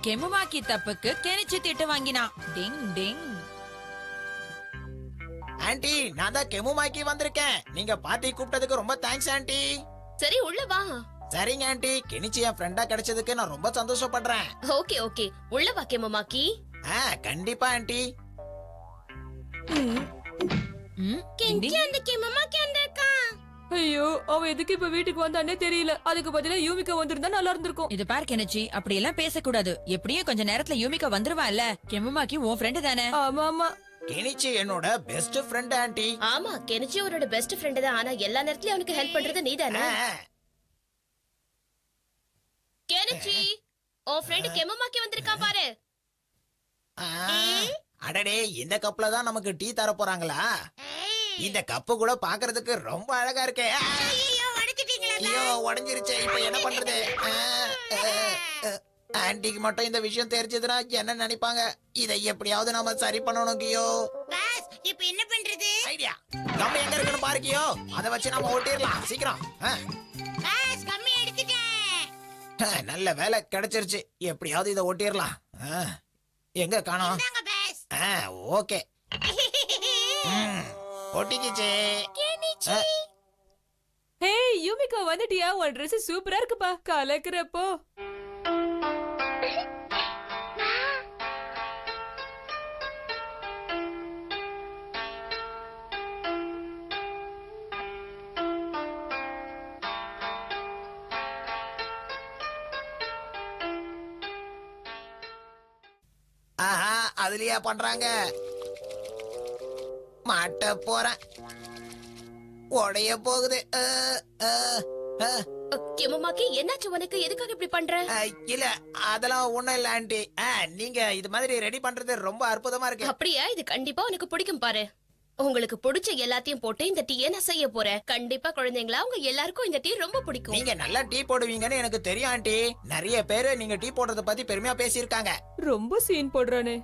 கெமுமாக்கி தப்புக்கு கெனிச்சு திட்டு வாங்கினா. டிங் டிங். ஆன்ட்டி, நான் தான் கெமுமாக்கி வந்திருக்கேன். நீங்க பார்ட்டி கூப்பிட்டதுக்கு ரொம்ப தேங்க்ஸ் ஆன்ட்டி. சரி உள்ள வா. சரிங்க ஆன்ட்டி, கெனிச்சி என் ஃப்ரெண்டா கிடைச்சதுக்கு நான் ரொம்ப சந்தோஷப்படுறேன். ஓகே ஓகே, உள்ள வா கெமுமாக்கி. கண்டிப்பா ஆன்ட்டி. கெஞ்சி அந்த கெமுமாக்கி வந்திருக்கா. ஐயோ, அவ எதுக்கு இப்ப வீட்டுக்கு வந்தானே தெரியல. அதுக்கு பதிலா யூமிகா வந்திருந்தா நல்லா இருந்திருக்கும். இது பார் கெனிச்சி, அப்படி எல்லாம் பேசக்கூடாது. எப்படியும் கொஞ்ச நேரத்துல யூமிகா வந்துருவா இல்ல. கெமுமாக்கி உன் ஃப்ரெண்டு தானே? ஆமா ஆமா. கெனிச்சி என்னோட பெஸ்ட் ஃப்ரெண்ட் ஆன்ட்டி. ஆமா, கெனிச்சி அவரோட பெஸ்ட் ஃப்ரெண்ட் தான். ஆனா எல்லா நேரத்துலயும் அவனுக்கு ஹெல்ப் பண்றது நீதானே? கெனிச்சி, உன் ஃப்ரெண்ட் கெமுமாக்கி வந்திருக்கான் பாரு. அடடே, இந்த கப்ல தான் நமக்கு டீ தர போறாங்களா? இந்த கப்பு கூட பாக்குறதுக்கு ரொம்ப அழகா இருக்கே. ஐயோ, உடைஞ்சிருச்சே. இப்ப என்ன பண்றது? ஆன்ட்டிக்கு மட்டும் இந்த விஷயம் தெரிஞ்சதுன்னா என்ன நினைப்பாங்க? இதை எப்படியாவது நாம சரி பண்ணணும் கியோ. இப்ப என்ன பண்றது? ஐடியா. கம்பி எங்க இருக்குன்னு பாரு கியோ. அதை வச்சு நாம ஓட்டிடலாம் சீக்கிரம். கம்மி எடுத்துட்டேன். நல்ல வேலை கிடைச்சிருச்சு. எப்படியாவது இதை ஓட்டிடலாம். எங்க காணோம்? ஓகே, ஒட்டிக்கிச்சே. ஹே யூமிகா வந்துட்டியா? உன் Dress சூப்பரா இருக்குப்பா. கலக்குறப்போ. ஆஹா, அதுலயா பண்றாங்க? மாட்ட போறேன். உடைய போகுது. கெமுமாக்கி, என்னாச்சு உனக்கு? எதுக்காக இப்படி பண்ற? இல்ல, அதெல்லாம் ஒண்ணும் இல்ல ஆன்ட்டி. நீங்க இது மாதிரி ரெடி பண்றது ரொம்ப அற்புதமா இருக்கு. அப்படியா? இது கண்டிப்பா உனக்கு பிடிக்கும் பாரு. உங்களுக்கு பிடிச்ச எல்லாத்தையும் போட்டு இந்த டீயை நான் செய்ய போறேன். கண்டிப்பா குழந்தைங்களா உங்க எல்லாருக்கும் இந்த டீ ரொம்ப பிடிக்கும். நீங்க நல்லா டீ போடுவீங்கன்னு எனக்கு தெரியும் ஆன்ட்டி. நிறைய பேரு நீங்க டீ போடுறத பத்தி பெருமையா பேசியிருக்காங்க. ரொம்ப சீன் போடுறானே.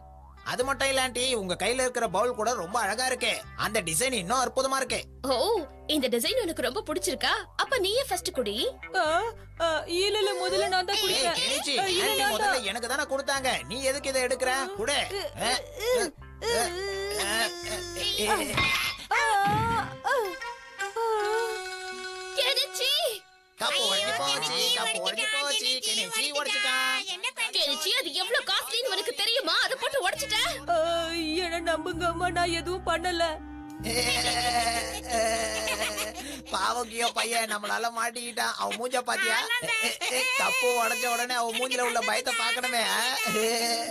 அது மட்டும் இல்ல ஆன்ட்டி, உங்க கையில இருக்கிற பவுல் கூட ரொம்ப அழகா இருக்கு. அந்த டிசைன் இன்னும் அற்புதமா இருக்கு. ஓ, இந்த டிசைன் உனக்கு ரொம்ப பிடிச்சிருக்கா? அப்ப நீயே ஃபர்ஸ்ட் குடி. இல்ல முதல்ல நான் தான் ஏய், கெனிச்சி, ஆன்ட்டி முதல்ல எனக்கு தானே கொடுத்தாங்க. நீ எதுக்கு இதை எடுக்கிற? குடு. கெனிச்சி, கப்பு உடைஞ்சு போச்சு. கப்பு உடைஞ்சு போச்சு. கெனிச்சி உடைச்சிட்டான். கெனிச்சி, அது எவ்வளவு காஸ்ட்லின்னு உனக்கு தெரியுமா? அதை போட்டு உடைச்சிட்ட. என்ன நம்புங்க அம்மா, நான் எதுவும் பண்ணல. பாவக்கியோ பையன் நம்மளால மாட்டிக்கிட்டான். அவன் மூஞ்ச பாத்தியா? கப்பு உடைஞ்ச உடனே அவன் மூஞ்சில உள்ள பயத்தை பாக்கணுமே.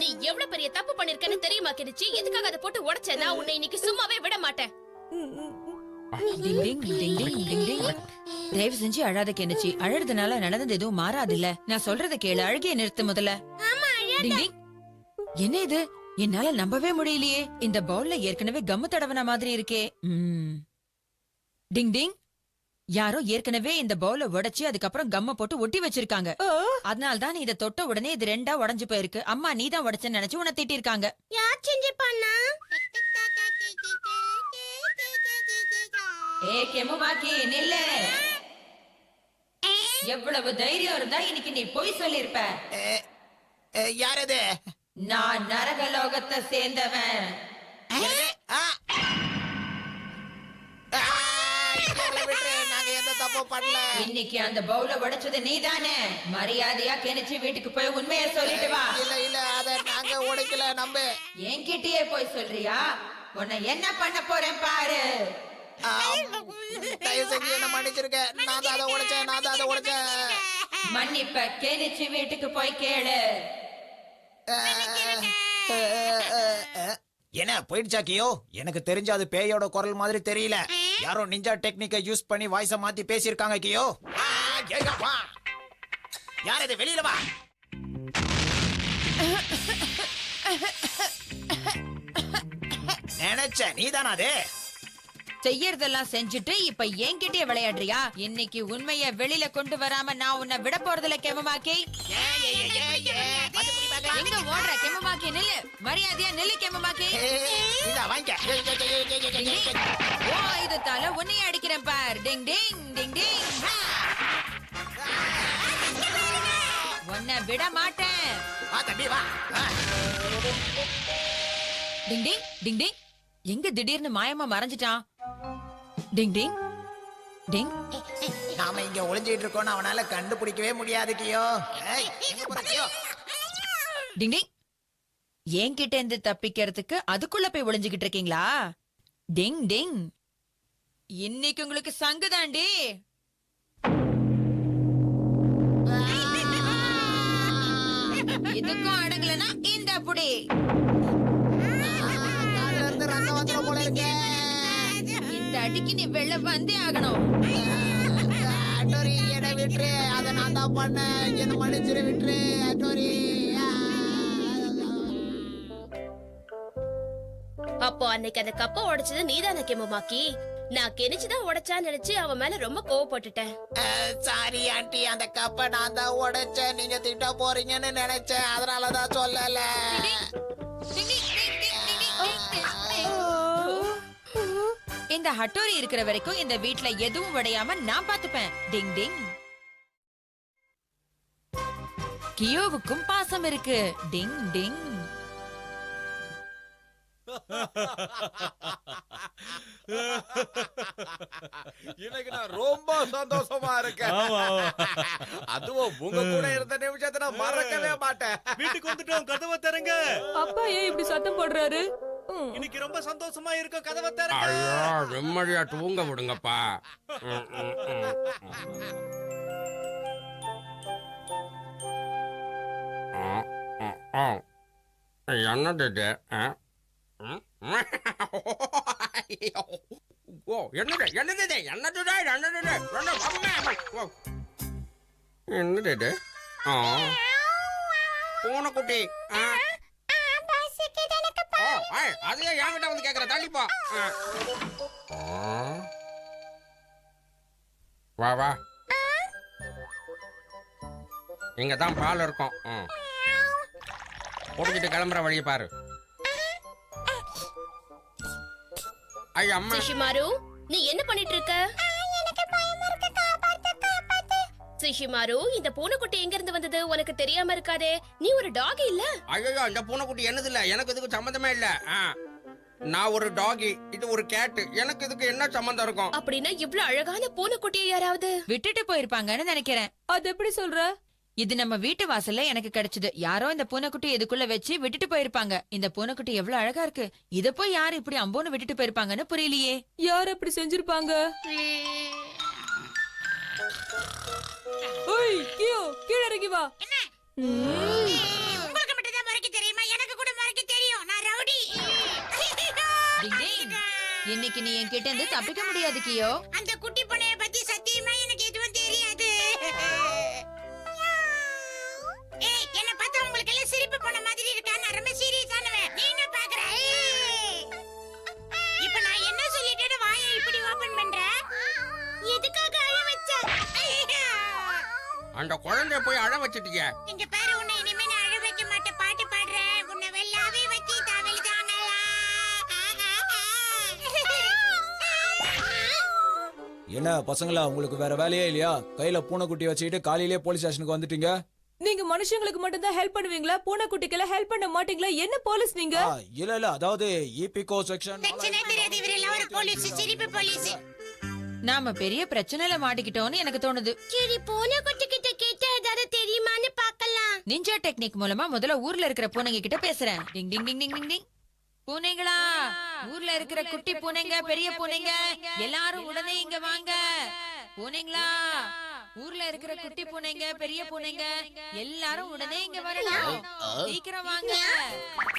நீ எவ்வளவு பெரிய தப்பு பண்ணிருக்கன்னு தெரியுமா கெனிச்சி? எதுக்காக அதை போட்டு உடைச்ச? நான் உன்னை இன்னைக்கு சும்மாவே விட மாட்டேன். டிங் டிங் டிங் டிங் டிங் டிங். தயவு செஞ்சு அழாத கெனிச்சி. அழறதுனால நடந்தது எதுவும் மாறாதுல்ல. நான் சொல்றத கேளு. அழுகைய நிறுத்து முதல்ல. டிங் டிங். என்ன இது? என்னால நம்பவே முடியலையே. இந்த பவுல்ல ஏற்கனவே கம்மு தடவன மாதிரி இருக்கே. டிங் டிங். யாரோ ஏற்கனவே இந்த பவுல உடைச்சு அதுக்கப்புறம் கம்ம போட்டு ஒட்டி வச்சிருக்காங்க. அதனால தான் இத தொட்ட உடனே இது ரெண்டா உடைஞ்சு போயிருக்கு. அம்மா நீ தான் உடைச்சன்னு நினைச்சு உன்னை திட்டி இருக்காங்க. யார் செஞ்சிருப்பானா? ஏ கெமுமாக்கி நில்லு. எவ்வளவு தைரியம் இருந்தா இன்னைக்கு நீ போய் சொல்லிருப்ப. யார் அது? நான் நரகலோகத்தை சேர்ந்தவன். நாங்க எந்த தப்பு பண்ணல. இன்னைக்கு அந்த பவுல உடைச்சது நீதானே? மரியாதையா கெனிச்சு வீட்டுக்கு போய் உண்மையை சொல்லிட்டு வா. இல்ல இல்ல, அத நாங்க உடைக்கல. நம்ப. என்கிட்டயே போய் சொல்றியா? உன்னை என்ன பண்ண போறேன் பாரு. தயவு செஞ்சு என்ன மன்னிச்சிருக்க. நான் தான் அதை உடைச்சேன். நான் தான் அதை உடைச்சேன். மன்னிப்ப கெனிச்சு வீட்டுக்கு போய் கேளு. என்ன போயிடுச்சா கியோ? எனக்கு தெரிஞ்ச அது பேயோட குரல் மாதிரி தெரியல. யாரோ நிஞ்சா டெக்னிக்கை யூஸ் பண்ணி வாய்ஸ மாத்தி பேசியிருக்காங்க கியோ. யார் இது? வெளியில வா. நினைச்ச நீதானா அது? செய்யறதெல்லாம் செஞ்சுட்டு இப்ப என்கிட்டயே விளையாடுறியா? இன்னைக்கு உண்மைய வெளியில கொண்டு வராம நான் உன்னை விட போறதில்ல கெமுமாக்கி. எங்க ஓடுற கெமுமாக்கி? நில்லு. மரியாதையா நில்லு கெமுமாக்கி. ஓ இதுதால உன்னைய அடிக்கிறேன் பார். டிங் டிங் டிங் டிங். உன்னை விட மாட்டேன். வா தம்பி வா. டிங் டிங் டிங் டிங். எங்க திடீர்னு மாயமா மறைஞ்சிட்டான்? டிங் டிங் டிங். நாம இங்க ஒளிஞ்சிட்டு இருக்கோம்னு அவனால கண்டுபிடிக்கவே முடியாது கியோ. ஏய், எங்க போற கியோ? டிங் டிங். என்கிட்ட இருந்து தப்பிக்கிறதுக்கு அதுக்குள்ள போய் ஒளிஞ்சுகிட்டு இருக்கீங்களா? டிங் டிங். இன்னைக்கு உங்களுக்கு சங்குதாண்டி. இதுக்கும் அடங்கலனா இந்த புடி. காதுல இருந்து ரத்தம் வந்துரும் போல இருக்கே. இந்த அடிக்கு நீ வெளில வந்தே ஆகணும். அட்டோரி என்னை விட்டுரு. அதை நான் தான் பண்ணேன். என்ன மன்னிச்சிரு விட்டுரு அட்டோரி. அப்போ அன்னைக்கு அந்த கப்பை உடைச்சது நீதானே கெமுமாக்கி? நான் கெனிச்சுதான் உடைச்சான்னு நினைச்சு அவன் மேல ரொம்ப கோவப்பட்டுட்டேன். சாரி ஆண்டி, அந்த கப்பை நான் தான் உடைச்சேன். நீங்க திட்ட போறீங்கன்னு நினைச்சேன், அதனாலதான் சொல்லல. இந்த ஹட்டோரி இருக்கிற வரைக்கும் இந்த வீட்ல எதுவும் உடையாம நான் பாத்துப்பேன். டிங் டிங். கியோவுக்கும் பாசம் இருக்கு. டிங் டிங். இன்னைக்கு நான் ரொம்ப சந்தோஷமா இருக்கேன். அதுவும் உங்க கூட இருந்த நிமிஷத்தை நான் மறக்கவே மாட்டேன். வீட்டுக்கு வந்துட்டோம், கதவை தரங்க. அப்பா ஏன் இப்படி சத்தம் போடுறாரு? இன்னைக்கு ரொம்ப சந்தோஷமா இருக்கும், கதவை தரங்க. ஐயோ, நிம்மதியா தூங்க விடுங்கப்பா. என்னது இது? ஓ, என்னது என்னது இது? என்னது இது? என்னது இது? என்னது இது? பூனைக்குட்டி. அதையே என்கிட்ட வந்து கேக்குற, தள்ளிப்பா. வா வா, இங்க தான் பால் இருக்கும். குடிச்சிட்டு கிளம்புற வழியை பாரு. ஐயா அம்மா. சிஷிமாரு, நீ என்ன பண்ணிட்டு இருக்க? சிஷிமாரு, இந்த பூனைக்குட்டி எங்க இருந்து வந்தது உனக்கு தெரியாம இருக்காதே. நீ ஒரு டாக் இல்ல? ஐயோ, இந்த பூனைக்குட்டி என்னது இல்ல, எனக்கு இதுக்கு சம்பந்தமே இல்ல. நான் ஒரு டாகி, இது ஒரு கேட், எனக்கு இதுக்கு என்ன சம்பந்தம் இருக்கும்? அப்படின்னா இவ்வளவு அழகான பூனைக்குட்டியை யாராவது விட்டுட்டு போயிருப்பாங்கன்னு நினைக்கிறேன். அது எப்படி சொல்ற? இது நம்ம வீட்டு வாசல்ல எனக்கு கிடைச்சது. யாரோ இந்த பூனைக்குட்டி இதுக்குள்ள வச்சு விட்டுட்டு போயிருப்பாங்க. இந்த பூனைக்குட்டி எவ்வளவு அழகா இருக்கு. இத போய் யாரு இப்படி அம்போன்னு விட்டுட்டு போயிருப்பாங்கன்னு புரியலையே. யார் அப்படி செஞ்சிருப்பாங்க? ஓய் கியோ, கீழ இறங்கி வா. உங்களுக்கு மட்டும் தான் மறைக்க தெரியுமா? எனக்கு கூட மறைக்க தெரியும். நான் ரவுடி. டிங் டிங். இன்னைக்கு நீ என்கிட்ட இருந்து தப்பிக்க முடியாது கியோ. அந்த குட்டி பூனைய பத்தி சத்தியமா எனக்கு எதுவும் தெரியாது. ஏய், என்ன பார்த்தா உங்களுக்கு எல்லாம் சிரிப்பு போன மாதிரி இருக்கா? நான் ரொம்ப சீரியஸானவன். நீ என்ன பாக்குற? இப்போ நான் என்ன சொல்லிட்டேன்னு வாயை இப்படி ஓபன் பண்ற? எதுக்காக அழ வச்ச? அந்த குழந்தைய போய் அழ வச்சிட்டீங்க. இங்க பாரு, உன்னை இனிமே நான் அழ வைக்க மாட்டேன். பாட்டு பாடுறேன். உன்னை வெள்ளாவே வச்சு தவழ்தாங்களா? என்ன பசங்களா, உங்களுக்கு வேற வேலையே இல்லையா? கையில பூனைக்குட்டி வச்சுக்கிட்டு காலையிலேயே போலீஸ் ஸ்டேஷனுக்கு வந்துட்டீங்க. நீங்க மனுஷங்களுக்கு மட்டும் தான் ஹெல்ப் பண்ணுவீங்களா? பூனைக்குட்டிக்கெல்லாம் ஹெல்ப் பண்ண மாட்டீங்களா? என்ன போலீஸ் நீங்க? இல்ல அதாவது இபிகோ செக்ஷன். பிரச்சனை தெரியாது, இவரெல்லாம் ஒரு போலீஸ், சிரிப்பு போலீஸ். நாம பெரிய பிரச்சனையில மாட்டிக்கிட்டோம்னு எனக்கு தோணுது. சரி, பூனைக்குட்டி கிட்ட கேட்டா ஏதாவது தெரியுமான்னு பார்க்கலாம். நிஞ்சா டெக்னிக் மூலமா முதல்ல ஊர்ல இருக்கிற பூனைங்க கிட்ட பேசுறேன். டிங் டிங் டிங் டிங் டிங் டிங். பூனைங்களா, ஊர்ல இருக்கிற குட்டி பூனைங்க, பெரிய பூனைங்க எல்லாரும் உடனே இங்க வாங்க. பூனைங்களா, ஊர்ல இருக்கிற குட்டி பூனைங்க, பெரிய பூனைங்க எல்லாரும் உடனே இங்க வரணும். சீக்கிரம் வாங்க,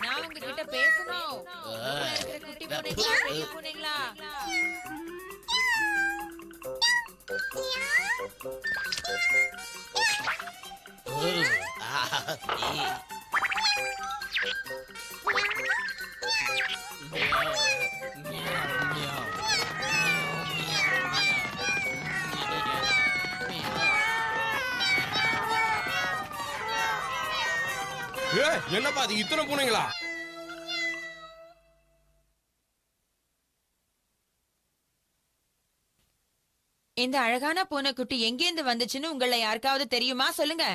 நான் உங்ககிட்ட பேசணும். ஊர்ல இருக்கிற குட்டி பூனைங்களா, பெரிய பூனைங்களா. என்னப்பா அது, இத்தனை பூனைங்களா? இந்த அழகான பூனைக்குட்டி எங்கேந்து வந்துச்சுன்னு உங்களை யாருக்காவது தெரியுமா சொல்லுங்க.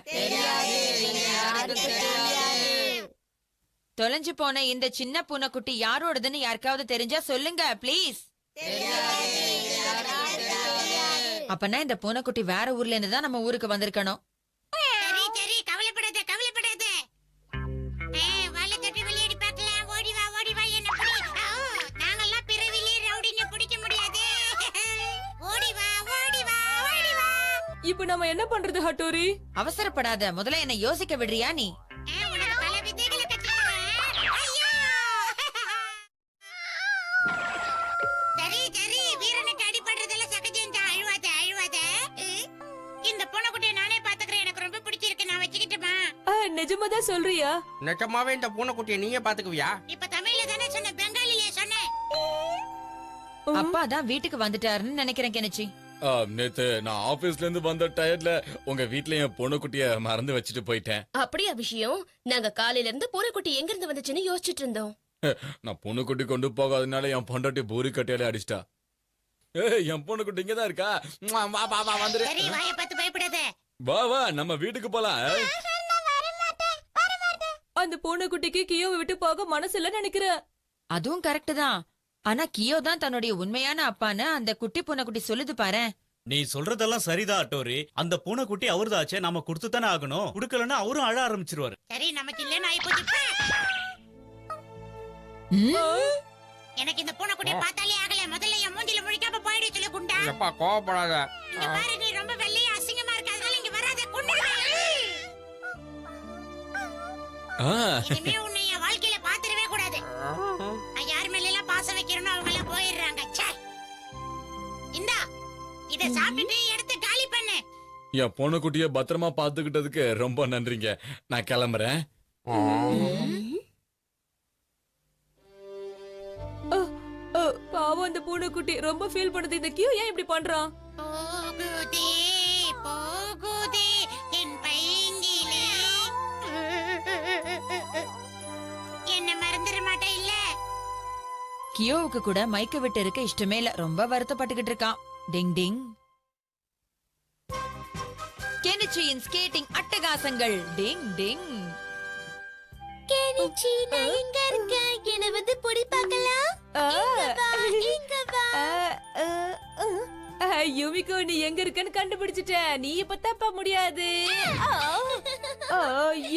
தொலைஞ்சு போன இந்த சின்ன பூனைக்குட்டி யாரோடதுன்னு யாருக்காவது தெரிஞ்சா சொல்லுங்க ப்ளீஸ். அப்பனா இந்த பூனைக்குட்டி வேற ஊர்ல இருந்து தான் நம்ம ஊருக்கு வந்திருக்கணும். சரி சரி கவலைப்படாத கவலைப்படாத. வாழை தட்டி விளையாடி பார்க்கலாம். ஓடி வா என்ன புடி. நாங்கெல்லாம் பிறவிலே ரவுடின்னு பிடிக்க முடியாது. ஓடி வா. இப்ப நம்ம என்ன பண்றது ஹட்டோரி? அவசரப்படாத, முதல்ல என்ன யோசிக்க விடுறியா நீ? உனக்கு பல விதைகளை கற்றுத்தருவேன். ஐயோ! சரி வீரனுக்கு அடிபடுறதெல்லாம் சகஜம்தான். அழுவாத. இந்த பூனைக்குட்டியை நானே பாத்துக்கிறேன். எனக்கு ரொம்ப பிடிச்சிருக்கு. நான் வச்சுக்கிட்டுமா? நிஜமாதான் சொல்றியா? நிஜமாவே இந்த பூனைக்குட்டியை நீங்க பாத்துக்குவியா? இப்ப தமிழ்ல தானே சொன்ன, பெங்காலிலே சொன்னேன். அப்பா தான் வீட்டுக்கு வந்துட்டாருன்னு நினைக்கிறேன் கெனிச்சி. நேத்து நான் ஆபீஸ்ல இருந்து வந்த டயர்ட்ல உங்க வீட்ல என் பொண்ணுக்குட்டிய மறந்து வச்சுட்டு போயிட்டேன். அப்படியா விஷயம்? நாங்க காலையில இருந்து பூனைக்குட்டி எங்க இருந்து வந்துச்சுன்னு யோசிச்சுட்டு இருந்தோம். நான் பொண்ணுக்குட்டி கொண்டு போகாதனால என் பொண்டாட்டி பூரி கட்டையால அடிச்சிட்டா. என் பொண்ணுக்குட்டி இங்கதான் இருக்கா. வா வந்துரு. சரி வாயை பார்த்து பயப்படாத. வா நம்ம வீட்டுக்கு போலாம். அந்த பூனைக்குட்டிக்கு கியோவை விட்டு போக மனசு இல்ல நினைக்கிறேன். அதுவும் கரெக்ட் தான். ஆனா கியோ தான் தன்னுடைய உண்மையான அப்பான்னு அந்த குட்டி பூனைக்குட்டி சொல்லுது பாரு. நீ சொல்றதெல்லாம் சரிதான் அட்டோரி. அந்த பூனைக்குட்டி அவர்தாச்சே, நாம கொடுத்துதானே ஆகணும். கொடுக்கலன்னா அவரும் அழ ஆரம்பிச்சிருவாரு. சரி நமக்கு இல்லன்னு ஆயிப்போச்சு. எனக்கு இந்த பூனைக்குட்டியை பார்த்தாலே ஆகல. முதல்ல என் மூஞ்சில முழிக்காம போயிடு சொல்லு குண்டா. எப்பா கோவப்படாத. இங்க பாரு, நீ ரொம்ப வெள்ளையா அசிங்கமா இருக்க. அதனால இங்க வராத, கொன்னுடுவேன். இனிமே உன்னை என் வாழ்க்கையில பாத்துடவே கூடாது. நான் யார் மேல எல்லாம் பாசம் வைக்கிறேனோ அவங்க எல்லாம் போயிடுறாங்க. ச்சே. இந்தா இத சாப்பிட்டுட்டு எடுத்து காலி பண்ணு. என் பொண்ணுக்குட்டிய பத்திரமா பாத்துக்கிட்டதுக்கு ரொம்ப நன்றிங்க. நான் கிளம்புறேன். பாவம் அந்த பூனைக்குட்டி ரொம்ப ஃபீல் பண்ணுது. இந்த கியோ ஏன் இப்படி பண்றான்? போகுதே என் பைங்கிலே. என்ன மறந்துட மாட்டே இல்ல? கியோவுக்கு கூட மைக்க விட்டு இருக்க இஷ்டமே இல்ல. ரொம்ப வருத்தப்பட்டுக்கிட்டு இருக்கான். டிங் டிங். கெனிச்சியின் ஸ்கேட்டிங் அட்டகாசங்கள். டிங் டிங். கெனிச்சி நான் எங்க இருக்க? என்ன வந்து பொடி பார்க்கலாம். இங்க வா. யுமிகோ நீ எங்க இருக்கன்னு கண்டுபிடிச்சிட்ட. நீ இப்ப தப்ப முடியாது.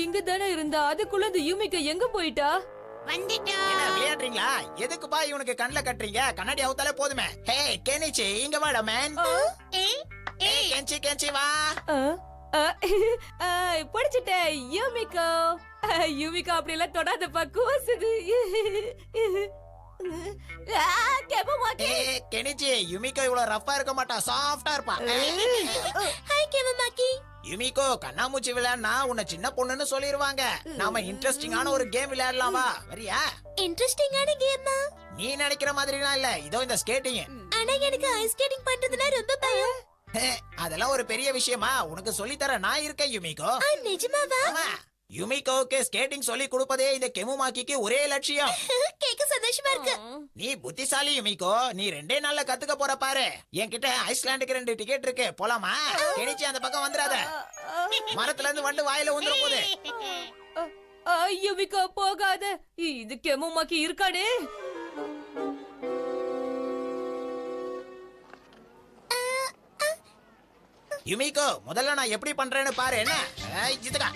இங்க தானே இருந்தா. அதுக்குள்ள இந்த யுமிகோ எங்க போயிட்டா? வந்துட்டோம். என்ன விளையாடுறீங்களா? எதுக்கு பா இவனுக்கு கண்ணல கட்டுறீங்க? கண்ணாடி அவுத்தாலே போதுமே. ஹே கெனிச்சி இங்க வாடா மேன். ஏய் கென்ச்சி வா. படிச்சிட்ட யுமிகோ. யுமிகோ அப்படி எல்லாம் தொடாதப்பா, கூசுது. ஏய் கெனிச்சி யுமிகோ இவ்வளவு ரஃப்பா இருக்க மாட்டா, சாஃப்ட்டா இருப்பா. ஹாய் கேமமாக்கி. யுமிகோ கண்ணாமூச்சி விளையாடுனா உன்னை சின்ன பொண்ணுன்னு சொல்லிருவாங்க. நாம இன்ட்ரெஸ்டிங்கான ஒரு கேம் விளையாடலாமா? வரியா? இன்ட்ரெஸ்டிங்கான கேமா? நீ நினைக்கிற மாதிரிலாம் இல்ல. இதோ இந்த ஸ்கேட்டிங். ஆனா எனக்கு ஐஸ் ஸ்கேட்டிங் பண்றதுனா ரொம்ப பயம். அதெல்லாம் ஒரு பெரிய விஷயமா? உனக்கு சொல்லி தர நான் இருக்கேன் யுமிகோ. நிஜமாவா? ஆமா. யுமிகோக்கு ஸ்கேட்டிங் சொல்லி கொடுப்பதே இந்த கெமுமாக்கிக்கு ஒரே லட்சியம். கேக்க சந்தோஷமா இருக்கு. நீ புத்திசாலி யுமிகோ. நீ 2 நாள்ல கத்துக்க போற பாரு. என்கிட்ட ஐஸ்லாண்டுக்கு 2 டிக்கெட் இருக்கு. போலாமா? கெனிச்சி அந்த பக்கம் வந்துடாத. மரத்துல இருந்து வண்டு வாயில வந்துற போகுது. யுமிகோ போகாத. இது கெமுமாக்கி இருக்காடே. யுமிகோ முதல்ல நான் எப்படி பண்றேன்னு பாரு. என்ன இதுக்கா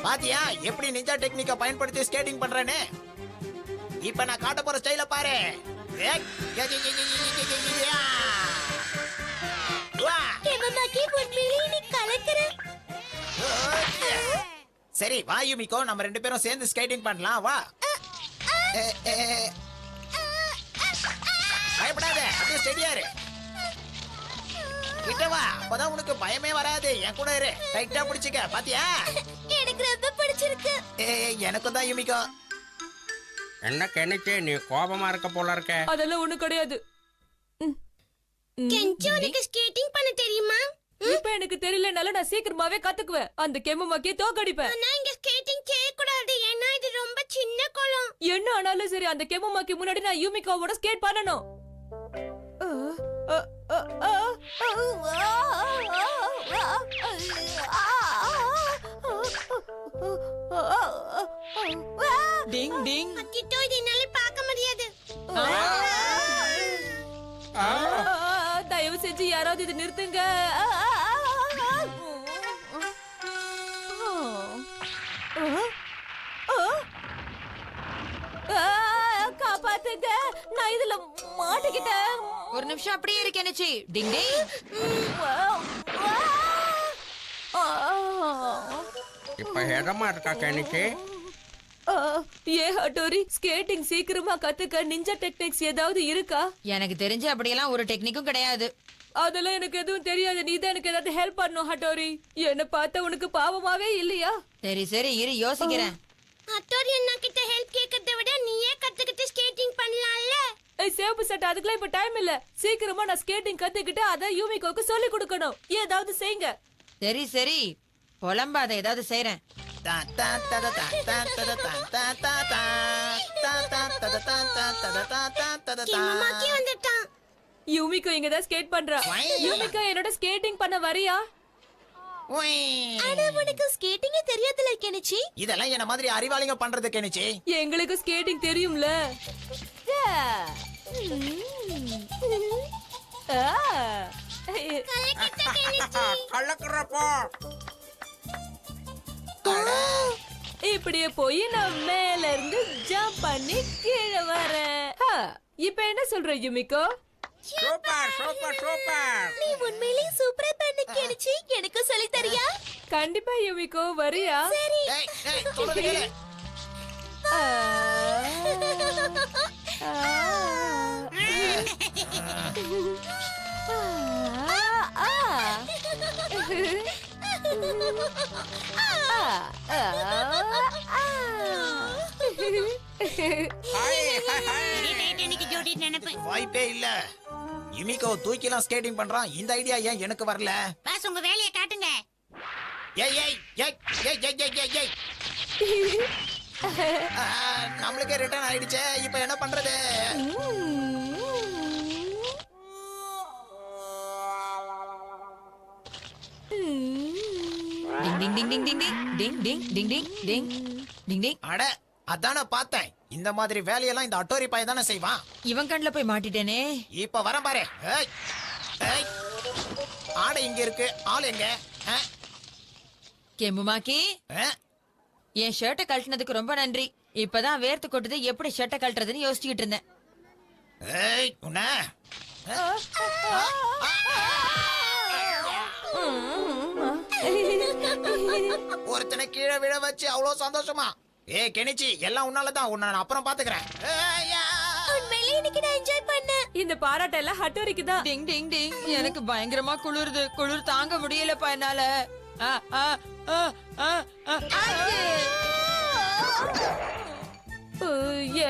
பாத்தியா எப்படி நிஞ்சா டெக்னிக்க பயன்படுத்தி ஸ்கேட்டிங் பண்றேன்னு? இப்ப நான் காட்ட போற ஸ்டைல பாரு. சரி வா யுமிகோ, நம்ம 2 பேரும் சேர்ந்து ஸ்கேட்டிங் பண்ணலாம். வா. பயப்படாத, அப்படியே ஸ்டெடியா இரு. கிட்ட வா, அப்பதான் உனக்கு பயமே வராது. என் கூட இரு. டைட்டா பிடிச்சுக்க. பாத்தியா? எனக்கு ரொம்ப பிடிச்சிருக்கு. எனக்கும் தான் யுமிகோ. என்ன கெனிச்சி நீ கோபமா இருக்க போல இருக்க. அதெல்லாம் ஒண்ணு கிடையாது. கென்ச்சி உனக்கு ஸ்கேட்டிங் பண்ண தெரியுமா? இப்ப எனக்கு தெரியலனால நான் சீக்கிரமாவே கத்துக்குவேன். அந்த கெமுமாக்கியை தோக்கடிப்பேன். ஆனா இங்க ஸ்கேட்டிங் செய்ய கூடாது. ஏன்னா இது ரொம்ப சின்ன குளம். என்ன ஆனாலும் சரி அந்த கெமுமாக்கு முன்னாடி நான் யூமிகாவோட ஸ்கேட் பண்ணணும். டிங் டிங். அத்திட்டோ இது என்னால பார்க்க முடியாது. தயவு செஞ்சு யாராவது இது நிறுத்துங்க. காப்பாத்துங்க, நான் இதுல மாட்டிக்கிட்டேன். ஒரு நிமிஷம் அப்படியே இரு கெனிச்சி. டிங் டிங். இப்ப இடமா இருக்கா கணிச்சு? ஏ ஹட்டோரி, ஸ்கேட்டிங் சீக்கிரமா கத்துக்க நிஞ்சா டெக்னிக்ஸ் ஏதாவது இருக்கா? எனக்கு தெரிஞ்சு அப்படியெல்லாம் ஒரு டெக்னிக்கும் கிடையாது. அதெல்லாம் எனக்கு எதுவும் தெரியாது. நீ தான் எனக்கு ஏதாவது ஹெல்ப் பண்ணணும் ஹட்டோரி. என்ன பார்த்தா உனக்கு பாவமாவே இல்லையா? சரி சரி இரு யோசிக்கிறேன். அத்தோடி அண்ணா கிட்ட ஹெல்ப் கேட்கறத விட நீயே கத்துக்கிட்டு ஸ்கேட்டிங் பண்ணலாம்ல. ஏய் சேப்பு சட்டை, அதுக்கெல்லாம் இப்ப டைம் இல்ல. சீக்கிரமா நான் ஸ்கேட்டிங் கத்துக்கிட்டு அத யூமிகோக்கு சொல்லி கொடுக்கணும். ஏதாவது செய்யுங்க. சரி சரி புலம்பாத, ஏதாவது செய்றேன். கிம்மாக்கி வந்துட்டான். யூமிகோ இங்க தான் ஸ்கேட் பண்றா. யூமிகோ என்னோட ஸ்கேட்டிங் பண்ண வரியா? ஆனா உனக்கு ஸ்கேட்டிங்கே தெரியாதுல கெனிச்சி. இதெல்லாம் என்ன மாதிரி அறிவாளிங்க பண்றது கெனிச்சி. எங்களுக்கு ஸ்கேட்டிங் தெரியும்ல. கலக்குறப்போ இப்படியே போய் நான் மேல இருந்து ஜம்ப் பண்ணி கீழே வரேன். இப்ப என்ன சொல்ற யூமிகோ? Super super super. நீ உண்மையிலேயே சூப்பரா பண்ண கெனிச்சி. எனக்கு சொல்லி தரியா? கண்டிப்பா யூமிகோ, வரியா? சரி. வாய்ப்பே இல்ல. யுமிகோ தூக்கிலாம் ஸ்கேட்டிங் பண்றான். இந்த ஐடியா ஏன் எனக்கு வரல? பாஸ் உங்க வேலையை காட்டுங்க. ஏய் ஏய் ஏய் ஏய் ஏய் ஏய் ஏய். நம்மளுக்கே ரிட்டர்ன் ஆயிடுச்சே. இப்போ என்ன பண்றது? டிங் டிங் டிங் டிங் டிங் டிங் டிங் டிங் டிங் டிங் டிங். அட அதானே பார்த்தேன். இந்த மாதிரி வேலையெல்லாம் இந்த அட்டோரி பையன் தானே செய்வான். இவன் கண்ணுல போய் மாட்டிட்டேனே. இப்ப வரேன் பாரு. ஏய் ஏய், ஆடை இங்க இருக்கு, ஆள் எங்க? கெமுமாக்கி, என் ஷர்ட்டை கழட்டினதுக்கு ரொம்ப நன்றி. இப்பதான் வேர்த்து கொட்டுது, எப்படி ஷர்ட்டை கழட்டுறதுன்னு யோசிச்சுக்கிட்டு இருந்தேன். ஏய் உன்ன ஒருத்தனை கீழே விழ வச்சு அவ்வளவு சந்தோஷமா? ஏய் கெனிச்சி, எல்லாம் உன்னாலதான். உன்னை நான் அப்புறம் பாத்துக்கிறேன். உண்மையிலேயே இன்னைக்கு நான் என்ஜாய் பண்ணேன். இந்த பாராட்ட எல்லாம் ஹட்டோரிக்கு தான். டிங் டிங் டிங். எனக்கு பயங்கரமா குளிருது. குளிர் தாங்க முடியலப்பா என்னால.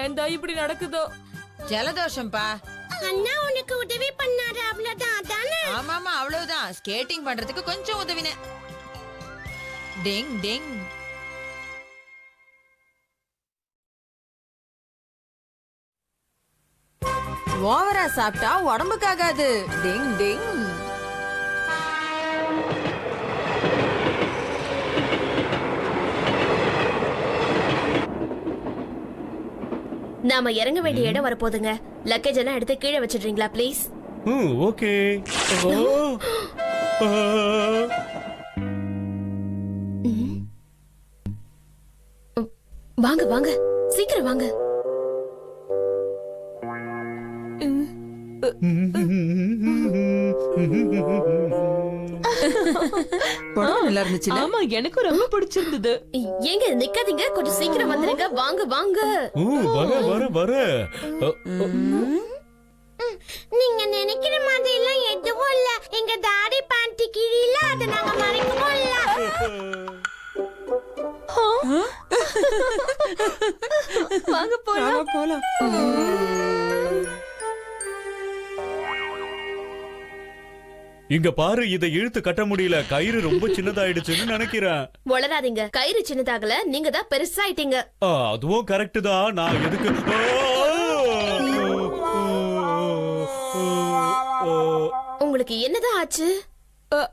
ஏன்டா இப்படி நடக்குதோ? ஜலதோஷம்பா. அண்ணா உனக்கு உதவி பண்ணாரு, அவ்வளவுதான் அதானே? ஆமாமா அவ்வளவுதான். ஸ்கேட்டிங் பண்றதுக்கு கொஞ்சம் உதவினேன். டிங் டிங். ஓவரா சாப்பிட்டா உடம்புக்காகாது. டிங் டிங். நாம இறங்க வேண்டிய இடம் வரப்போதுங்க. லக்கேஜ் எல்லாம் எடுத்து கீழே வச்சிடுறீங்களா ப்ளீஸ்? ஓகே. வாங்க வாங்க, சீக்கிரம் வாங்க. நல்லா இருந்துச்சு. ஆமா, எனக்கு ரொம்ப பிடிச்சிருந்தது. ஏங்க நிக்காதீங்க, கொஞ்சம் சீக்கிரம் வந்துருங்க. வாங்க வாங்க. வர வர. நீங்க நினைக்கிற மாதிரி எல்லாம் எதுவும் இல்ல. எங்க தாடி பாண்டி கிழில அத நாங்க மறைக்கவும் இல்ல. வாங்க போலாம். இங்க பாரு, இதை இழுத்து கட்ட முடியல. கயிறு ரொம்ப சின்னதாயிடுச்சுன்னு நினைக்கிறேன். வளராதீங்க, கயிறு சின்னதாகல, நீங்க தான் பெருசாயிட்டீங்க. அதுவும் கரெக்ட் தான். நான் எதுக்கு உங்களுக்கு என்னதான் ஆச்சு?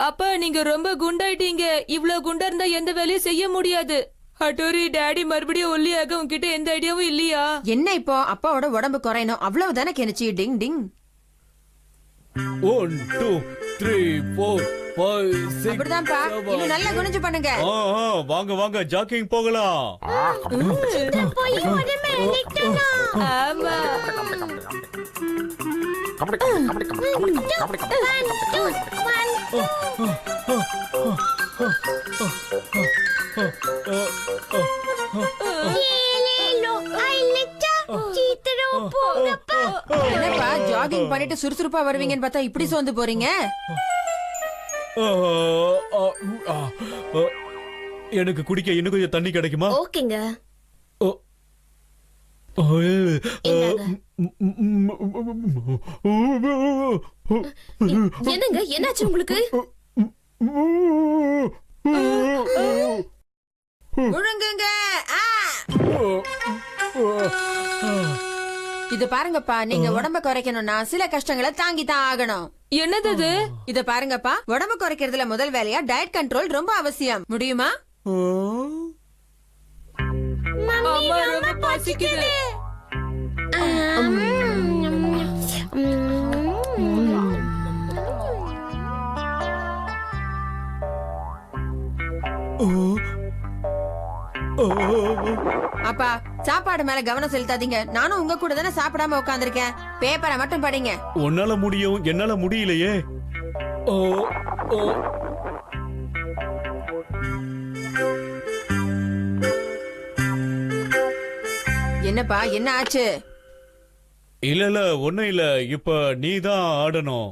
அப்பா நீங்க ரொம்ப குண்டாயிட்டீங்க. இவ்வளவு குண்டா இருந்தா எந்த வேலையும் செய்ய முடியாது. அட்டோரி, டாடி மறுபடியும் ஒல்லியாக உங்ககிட்ட எந்த ஐடியாவும் இல்லையா? என்ன இப்போ அப்பாவோட உடம்பு குறையணும் அவ்வளவுதானே கெனிச்சி? டிங் டிங். 1 2 3 4 5 6 அப்படிதான்ப்பா, இன்னும் நல்லா குனிஞ்சு பண்ணுங்க. வாங்க வாங்க, ஜாக்கிங் போகலாம். ஆமா. என்னப்பா ஜாகிங் பண்ணிட்டு சுறுசுறுப்பா வருவீங்கன்னு பார்த்தா இப்படி சோர்ந்து போறீங்க? எனக்கு குடிக்க இன்னும் கொஞ்சம் தண்ணி கிடைக்குமா? ஓகேங்க. என்னங்க, என்னாச்சு உங்களுக்கு? முழுங்குங்க. இது பாருங்கப்பா, நீங்க உடம்ப குறைக்கணும்னா சில கஷ்டங்களை தாங்கி தான் ஆகணும். என்னது? இத பாருங்கப்பா, உடம்பு குறைக்கிறதுல முதல் வேலையா டயட் கண்ட்ரோல் ரொம்ப அவசியம். முடியுமா? அம்மா ரொம்ப பசிக்குது. அப்பா சாப்பாடு மேல கவனம் செலுத்தாதீங்க. நானும் உங்க கூட தானே சாப்பிடாம உட்கார்ந்திருக்கேன். பேப்பரை மட்டும் படிங்க. உன்னால முடியும், என்னால முடியலையே. என்னப்பா, என்ன ஆச்சு? இல்ல ஒண்ணும் இல்ல. இப்ப நீ தான் ஆடணும்.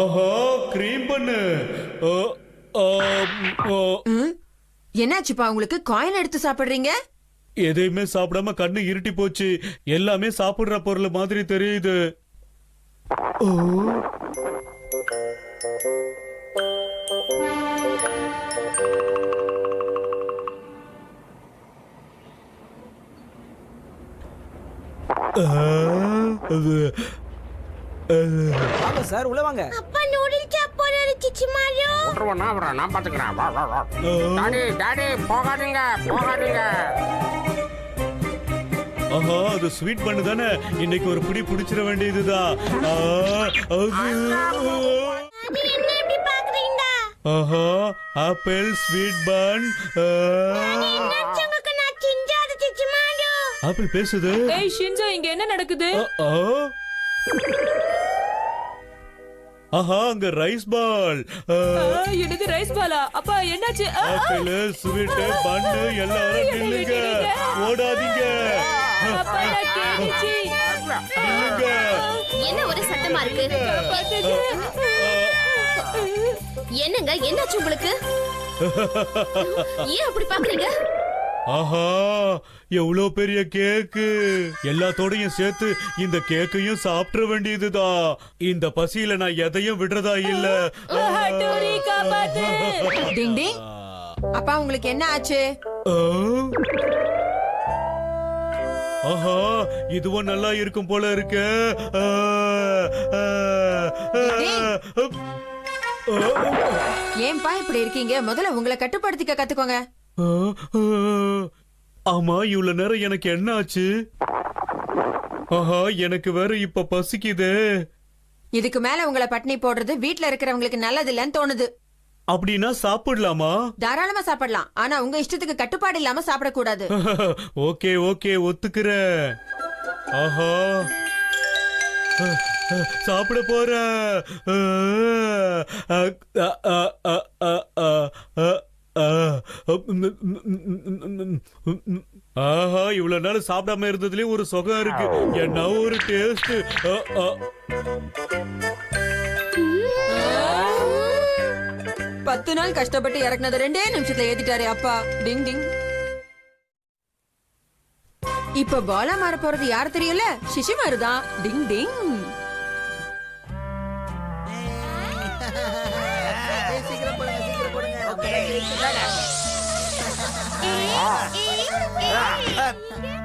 ஆஹா, கிரீம் பண்ணு. என்னாச்சுப்பா உங்களுக்கு? காயின் எடுத்து சாப்பிடுறீங்க? எதையுமே சாப்பிடாம கண்ணு இருட்டி போச்சு. எல்லாமே சாப்பிடுற பொருள் மாதிரி தெரியுது. வாங்க சார், உள்ள வாங்க. அப்பா நூடுல்ஸ் சாப்பிட இருந்துச்சு மாரியோ. விட்டுருவோம், நான் பாத்துக்கிறேன். வா வா வா. டாடி டாடி, போகாதீங்க போகாதீங்க. ஆஹா, அது ஸ்வீட் பண்ணு தானே. இன்னைக்கு ஒரு பிடி பிடிச்சிட வேண்டியதுதான். என்ன இப்படி பாக்குறீங்க? ஆஹா, ஆப்பிள் ஸ்வீட் பன். என்னாச்சு உங்களுக்கு? நான் செஞ்சாத சிச்சி மாரியோ. ஆப்பிள் பேசுது. ஏய் ஷின்சோ, இங்க என்ன நடக்குது? ஆஹா, அங்க ரைஸ் பால். என்னது ரைஸ் பாலா? அப்பா என்னாச்சு? ஆப்பிள் ஸ்வீட் பன் எல்லாரும் நில்லுங்க, ஓடாதீங்க. அப்பா நான் கேட்டுச்சு. நில்லுங்க. என்ன ஒரு சத்தமா இருக்கு? என்னங்க, என்னாச்சு உங்களுக்கு? ஏன் அப்படி பாக்குறீங்க? ஆஹா, எவ்வளவு பெரிய கேக்கு. எல்லாத்தோடையும் சேர்த்து இந்த கேக்கையும் சாப்பிட வேண்டியதுதான். இந்த பசியில நான் எதையும் விடுறதா இல்ல. அட்டோரி, காப்பாத்து. டிங் டிங். அப்பா உங்களுக்கு என்ன ஆச்சு? ஆஹா, இதுவும் நல்லா இருக்கும் போல இருக்கு. ஏன்பா இப்படி இருக்கீங்க? முதல்ல உங்களை கட்டுப்படுத்திக்க கத்துக்கோங்க. ஆமா, இவ்வளவு நேரம் எனக்கு என்ன ஆச்சு? ஆஹா, எனக்கு வேற இப்ப பசிக்குது. இதுக்கு மேல உங்களை பட்னி போடுறது வீட்ல இருக்கிறவங்களுக்கு நல்லது இல்லன்னு தோணுது. அப்படின்னா சாப்பிடலாமா? தாராளமா சாப்பிடலாம், ஆனா உங்க இஷ்டத்துக்கு கட்டுப்பாடு இல்லாம சாப்பிடக்கூடாது. ஓகே ஓகே, ஒத்துக்கிறேன். ஆஹா, சாப்பிட போறேன். ஆஹா, இவ்வளவு நாள் சாப்பிடாம இருந்ததுலயும் ஒரு சுகம் இருக்கு. என்ன ஒரு டேஸ்ட். 10 நாள் கஷ்டப்பட்டு இறக்குனது 2 நிமிஷத்துல ஏத்திட்டாரு அப்பா. டிங் டிங். இப்ப பாலா மாற போறது யாரு தெரியல? சிஷிமாரு தான். டிங் டிங்.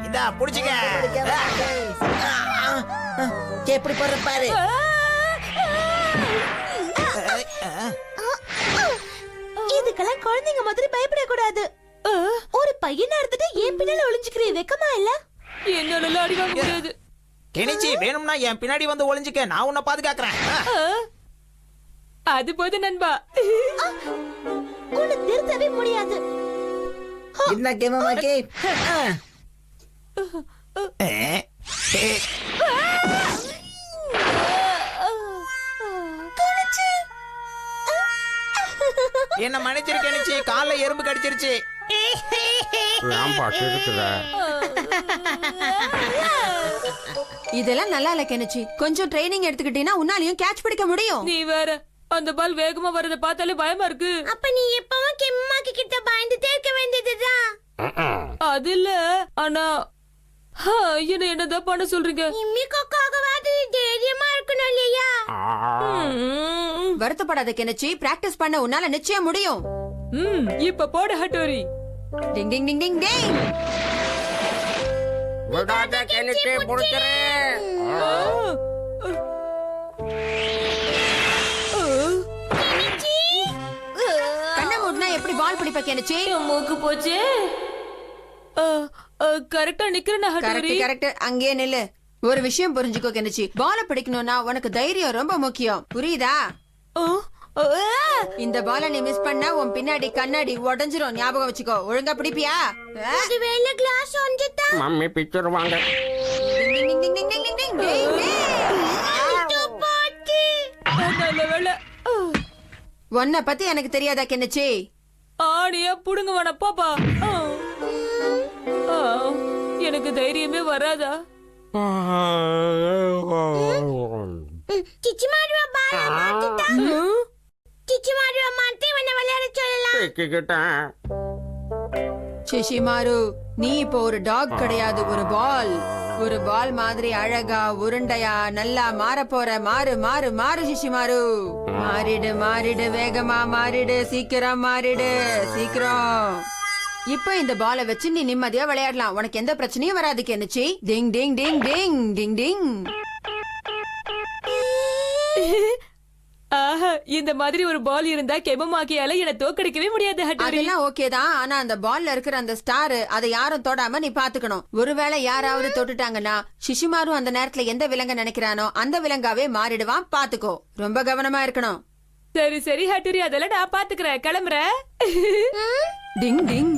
இதா புடிச்சுக்க. எப்படி போற பாரு. இதுக்கெல்லாம் குழந்தைங்க மாதிரி பயப்படக்கூடாது. ஒரு பையனா இருந்துட்டு ஏன் பின்னால ஒளிஞ்சுக்கிறீ? வெக்கமா இல்ல? என்னால அடி வாங்க முடியாது. கெனிச்சி வேணும்னா என் பின்னாடி வந்து ஒளிஞ்சுக்க, நான் உன்னை பாதுகாக்கிறேன். அது போது நண்பா. உன்னை திருத்தவே முடியாது. என்ன கேமமாக்கி? என்ன மன்னிச்சிரு கெனிச்சி, கால்ல எறும்பு கடிச்சிருச்சு. ஏன்பா சிரிக்கிற? இதெல்லாம் நல்லா இல்ல கெனிச்சி. கொஞ்சம் ட்ரைனிங் எடுத்துக்கிட்டீங்கன்னா உன்னாலையும் கேட்ச் பிடிக்க முடியும். நீ வேற அந்த பால் வேகமா வரத பார்த்தாலே பயமா இருக்கு. அப்ப நீ எப்பவும் கெம்மாக்கி கிட்ட பயந்துட்டே இருக்க வேண்டியதுதான். அது இல்ல, ஆனா என்னதான் பண்ண சொல்றீங்க? இம்மிக்காகவாது தைரியமா இருக்கணும் இல்லையா? வருத்தப்படாத கெனிச்சி, பிராக்டிஸ் பண்ண உன்னால நிச்சயம் முடியும். இப்ப போடு ஹட்டோரி. டிங் டிங் டிங் டிங் டிங். விடாத கெனிச்சி, புடிச்சிரு. கண்ணை மூடுனா எப்படி பால் பிடிப்ப கெனிச்சி? மூக்கு போச்சு. கரெக்டா நிக்கிறேன் ஹட்டோரி. கரெக்ட். அங்கேயே நில்லு. ஒரு விஷயம் புரிஞ்சுக்கோ கெனிச்சி, பால பிடிக்கணும்னா உனக்கு தைரியம் ரொம்ப முக்கியம். புரியுதா? இந்த பால நீ மிஸ் பண்ணா உன் பின்னாடி கண்ணாடி உடைஞ்சிரும். ஞாபகம் வச்சுக்கோ. ஒழுங்கா பிடிப்பியா? ஒருவேளை கிளாஸ் ஒஞ்சிட்டா மம்மி பிச்சிருவாங்க. நல்ல வேளை. உன்னை பத்தி எனக்கு தெரியாதா கெனிச்சி? ஆடியா புடுங்க வேணா பாப்பா. எனக்கு தைரியமே வராதா? சிச்சி மாடுவா பால மாத்திட்டா. சிச்சி மாடுவா மாத்தி உன்னை விளையாட சொல்லலாம். சிஷிமாரு, நீ இப்போ ஒரு டாக் கிடையாது, ஒரு பால். ஒரு பால் மாதிரி அழகா உருண்டையா நல்லா மாற போற. மாறு மாறு மாறு சிஷிமாரு. மாறிடு மாறிடு, வேகமா மாறிடு, சீக்கிரம் மாறிடு, சீக்கிரம். இப்ப இந்த பாலை வச்சு நீ நிம்மதியா விளையாடலாம். உனக்கு எந்த பிரச்சனையும் வராது கெனிச்சி. டிங் டிங் டிங் டிங் டிங் டிங். ஆஹா, இந்த மாதிரி ஒரு பால் இருந்தா கெமமாக்கியால என்ன தோக்கடிக்கவே முடியாது ஹட்டோரி. அதெல்லாம் ஓகே தான். ஆனா அந்த பால்ல இருக்கிற அந்த ஸ்டார், அதை யாரும் தொடாம நீ பாத்துக்கணும். ஒருவேளை யாராவது தொட்டுட்டாங்கன்னா சிஷிமாரு அந்த நேரத்துல எந்த விலங்க நினைக்கிறானோ அந்த விலங்காவே மாறிடுவான். பாத்துக்கோ. ரொம்ப கவனமா இருக்கணும். சரி சரி ஹட்டோரி, அதெல்லாம் நான் பாத்துக்கிறேன். கிளம்புறேன். டிங் டிங்.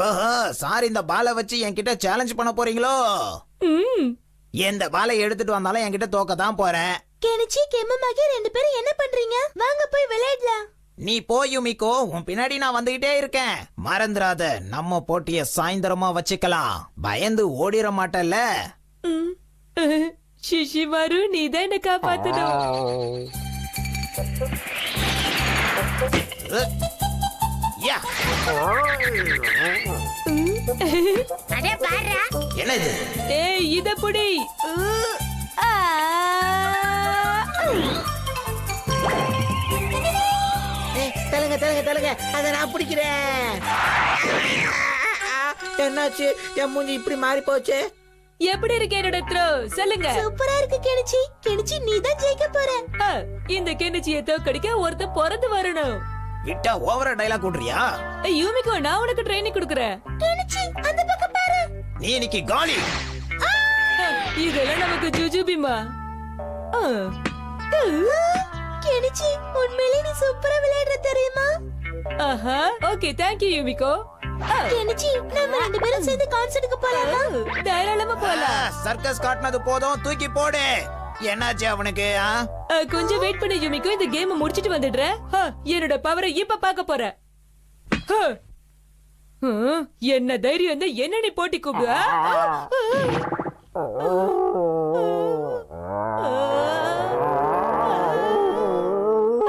ஓஹோ, சார் இந்த பாலை வச்சு என்கிட்ட சேலஞ்ச் பண்ண போறீங்களோ? எந்த பாலை எடுத்துட்டு வந்தாலும் என்கிட்ட தோக்க தான் போறேன். கெனிச்சி கெமமாக்கி ரெண்டு பேரும் என்ன பண்றீங்க? வாங்க போய் விளையாடலாம். நீ போய் யுமிகோ, உன் பின்னாடி நான் வந்துகிட்டே இருக்கேன். மறந்துடாத, நம்ம போட்டிய சாயந்தரமா வச்சுக்கலாம். பயந்து ஓடிர மாட்டல்ல? சிஷிமாரு, நீதான் என்ன காப்பாத்தணும். யா. அடே பாருடா. என்னது? ஏய், இத புடி. தலுங்க தலுங்க தலுங்க, அத நான் பிடிக்கிறேன். என்னாச்சு? என் மூஞ்சி இப்படி மாறி போச்சு. எப்படி இருக்கு என்னோட த்ரோ? சொல்லுங்க. சூப்பரா இருக்கு கெனிச்சி. கெனிச்சி நீ தான் ஜெயிக்க போற. இந்த கெனிச்சியை தோக்கடிக்க ஒருத்த பிறந்து வரணும். விட்டா ஓவரா டைலாக் விடுறியா? யூமிகோ, நான் உனக்கு ட்ரைனிங் கொடுக்கறேன். கெனிச்சி அந்த பக்கம் பாரு. நீ இன்னைக்கு காலி. இதெல்லாம் நமக்கு ஜுஜுபிமா. கெனிச்சி, உண்மையிலே நீ சூப்பரா விளையாடுற தெரியுமா? ஆஹா, okay, thank you Yumiko. Kenichi, நம்ம ரெண்டு பேரும் சேர்ந்து கான்சர்ட்டுக்கு போலாமா? தாராளமா போலாம். சர்க்கஸ் காட்டினது போதும், தூக்கி போடு. என்னாச்சு அவனுக்கு? கொஞ்சம் வெயிட் பண்ணு யூமிகோ, இந்த கேம் முடிச்சிட்டு வந்துடுறேன். என்னோட பவரை இப்ப பாக்க போறேன். என்ன தைரியம் இருந்தா என்ன நீ போட்டி கூப்பிடு.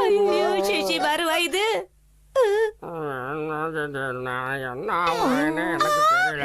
ஐயோ, சிஷி வருவா இது. எனக்கு தெரியல.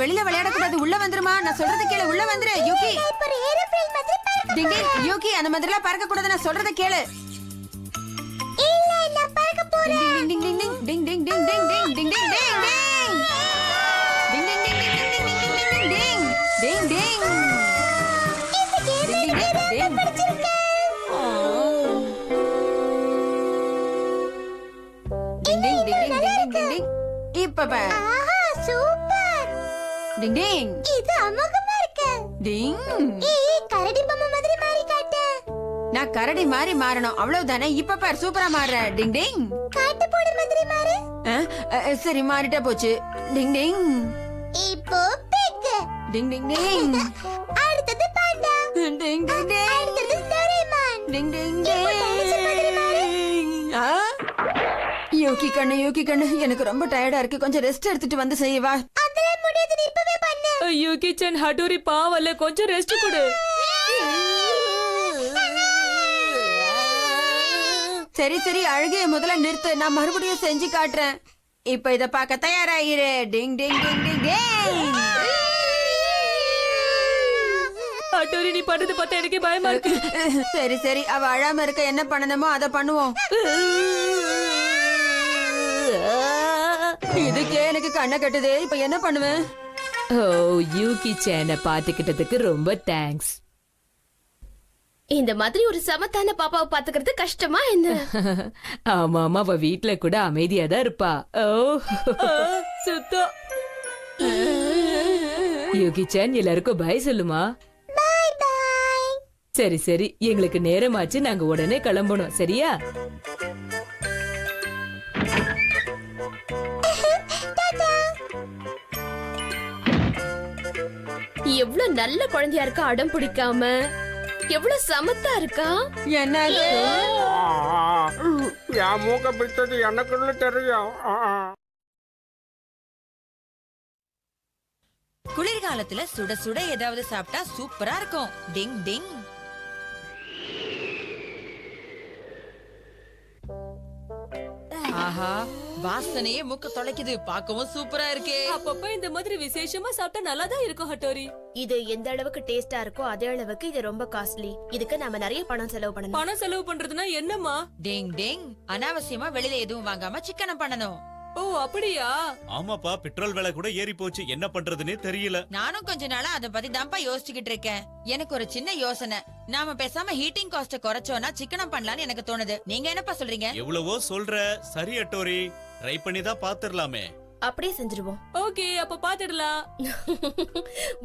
வெளியில விளையாட கூடாது, உள்ள வந்துருமா. நான் சொல்றது கேளு, உள்ள வந்துரு யூகி. டிங் டிங் யூகி, அந்த மாதிரிலாம் பறக்க கூடாது, நான் சொல்றத கேளு. இல்ல நான் பறக்க போறேன். டிங் டிங் டிங் டிங் டிங் டிங் டிங் டிங் டிங் டிங் டிங் டிங் டிங் டிங் டிங் டிங் டிங் டிங் டிங். இந்த கேம் எனக்கு பிடிச்சிருக்கு. டிங் டிங் டிங் டிங் டிங் டிங் டிங். இப்ப பார். ஆஹா சூப்பர். டிங் டிங். இது அமோகமா இருக்கு. டிங். ஏய் கரடி பொம்மை மாதிரி மாறி காட்டு. நான் கரடி மாதிரி மாறணும் அவ்வளவுதானே. இப்ப பார் சூப்பரா மாறுற. டிங் டிங். காட்டு போடுற மாதிரி மாறு. சரி மாறிட்டா போச்சு. டிங் டிங். இப்போ பிக். டிங் டிங் டிங். அடுத்தது பாண்டா. டிங் டிங் டிங். அடுத்தது டோரேமான். டிங் டிங் இப்போ டைனோசர் மாதிரி மாறு. யூகி கண்ணு எனக்கு ரொம்ப டயர்டா இருக்கு, கொஞ்சம் ரெஸ்ட் எடுத்துட்டு வந்து செய்வா. அதெல்லாம் முடியாது, நீ இப்பவே பண்ணு. யூகி சன் ஹட்டோரி பாவல்ல, கொஞ்சம் ரெஸ்ட் கொடு. சரி சரி அழுகைய முதல்ல நிறுத்து, நான் மறுபடியும் செஞ்சு காட்டுறேன். இப்ப இத பார்க்க தயாராயிரு. டிங் டிங் டிங் டிங் டிங். ஹட்டோரி நீ பண்றது பார்த்தா எனக்கே பயமா இருக்கு. சரி சரி அவ அழாம இருக்க என்ன பண்ணணுமோ அதை பண்ணுவோம். இதுக்கே எனக்கு கண்ணை கட்டுது, இப்ப என்ன பண்ணுவேன்? ஓ யூகி சேனை பாத்துக்கிட்டதுக்கு ரொம்ப தேங்க்ஸ். இந்த மாதிரி ஒரு சமத்தான பாப்பாவை பாத்துக்கிறது கஷ்டமா என்ன? ஆமா ஆமா, அவ வீட்ல கூட அமைதியா தான் இருப்பா. ஓ சுத்தம். யூகி சேன் எல்லாருக்கும் பை சொல்லுமா. Bye bye. சரி சரி, எங்களுக்கு நேரமாச்சு, நாங்க உடனே கிளம்பணும், சரியா? எவ்வளவு நல்ல குழந்தையா இருக்கா, அடம் பிடிக்காம. எவ்வளவு சமத்தா இருக்கா. என்ன என் மூக்க பிடிச்சது எனக்குள்ள தெரியும். குளிர்காலத்துல சுட சுட ஏதாவது சாப்பிட்டா சூப்பரா இருக்கும். டிங் டிங். ஆஹா, வாசனையே மூக்க தொலைக்குது, பார்க்கவும் சூப்பரா இருக்கே. அப்பப்ப இந்த மாதிரி விசேஷமா சாப்பிட்டா நல்லா தான் இருக்கும் ஹட்டோரி. இது எந்த அளவுக்கு டேஸ்டா இருக்கோ அதே அளவுக்கு இது ரொம்ப காஸ்ட்லி. இதுக்கு நாம நிறைய பணம் செலவு பண்ணணும். பணம் செலவு பண்றதுன்னா என்னம்மா? டிங் டிங். அனாவசியமா வெளியில எதுவும் வாங்காம சிக்கனம் பண்ணணும். ஓ அப்படியா? ஆமாப்பா, பெட்ரோல் விலை கூட ஏறி போச்சு, என்ன பண்றதுன்னே தெரியல. நானும் கொஞ்ச நாளா அத பத்தி தான்ப்பா யோசிச்சுக்கிட்டு இருக்கேன். எனக்கு ஒரு சின்ன யோசனை, நாம பேசாம ஹீட்டிங் காஸ்ட குறைச்சோம்னா சிக்கனம் பண்ணலாம்னு எனக்கு தோணுது. நீங்க என்னப்பா சொல்றீங்க? எவ்வளவோ சொல்ற. சரி அட்டோரி, ட்ரை பண்ணி தான் பாத்துடலாமே. அப்படியே செஞ்சிருவோம். ஓகே, அப்ப பாத்துடலாம்.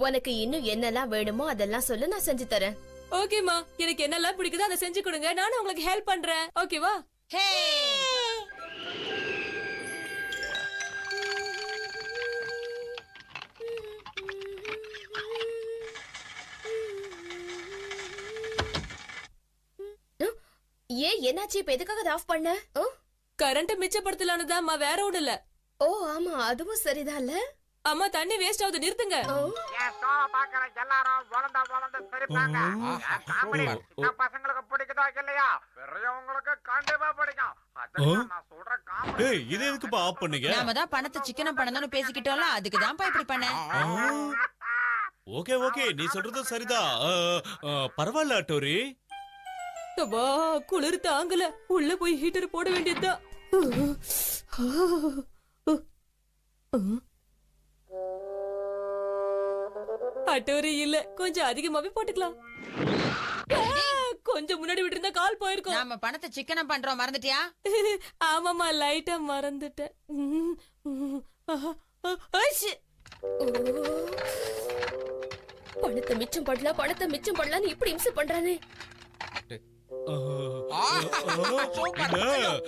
உனக்கு இன்னும் என்னெல்லாம் வேணுமோ அதெல்லாம் சொல்லு, நான் செஞ்சு தரேன். ஓகேமா, எனக்கு என்னெல்லாம் பிடிக்குதோ அதை செஞ்சு கொடுங்க, நானும் உங்களுக்கு ஹெல்ப் பண்றேன். ஓகேவா? ஹே, ஏன் என்னாச்சு? இப்ப எதுக்காக ஆஃப் பண்ண? கரண்ட் மிச்சப்படுத்தலான்னு தான், வேற ஒண்ணு இல்ல. ஓ ஆமா, அதுவும் சரிதான்ல. அம்மா தண்ணி வேஸ்ட் ஆகுது, நிறுத்துங்க. என் ஷோவை பாக்குற எல்லாரும் வளர்ந்து சிரிப்பாங்க. என் காமெடி நான் பசங்களுக்கு பிடிக்குதா இல்லையா? பெரியவங்களுக்கு கண்டிப்பா பிடிக்கும். அதுக்கு நான் சொல்ற காமெடி. ஏய், இது எதுக்குப்பா ஆஃப் பண்ணீங்க? நாம தான் பணத்தை சிக்கனம் பண்ணணும்னு பேசிக்கிட்டோம்ல, அதுக்கு தான்ப்பா இப்படி பண்ணேன். ஓகே ஓகே, நீ சொல்றது சரிதான். பரவாயில்ல அட்டோரி. வா, குளிர் தாங்கல, உள்ள போய் ஹீட்டர் போட வேண்டியதுதான். அட்டோரி இல்ல, கொஞ்சம் அதிகமாவே போட்டுக்கலாம். கொஞ்சம் முன்னாடி விட்டு இருந்தா கால் போயிருக்கும். நாம பணத்தை சிக்கனம் பண்றோம், மறந்துட்டியா? ஆமாமா, லைட்டா மறந்துட்டேன். பணத்தை மிச்சம் பண்ணலாம் இப்படி இம்சை பண்றானே.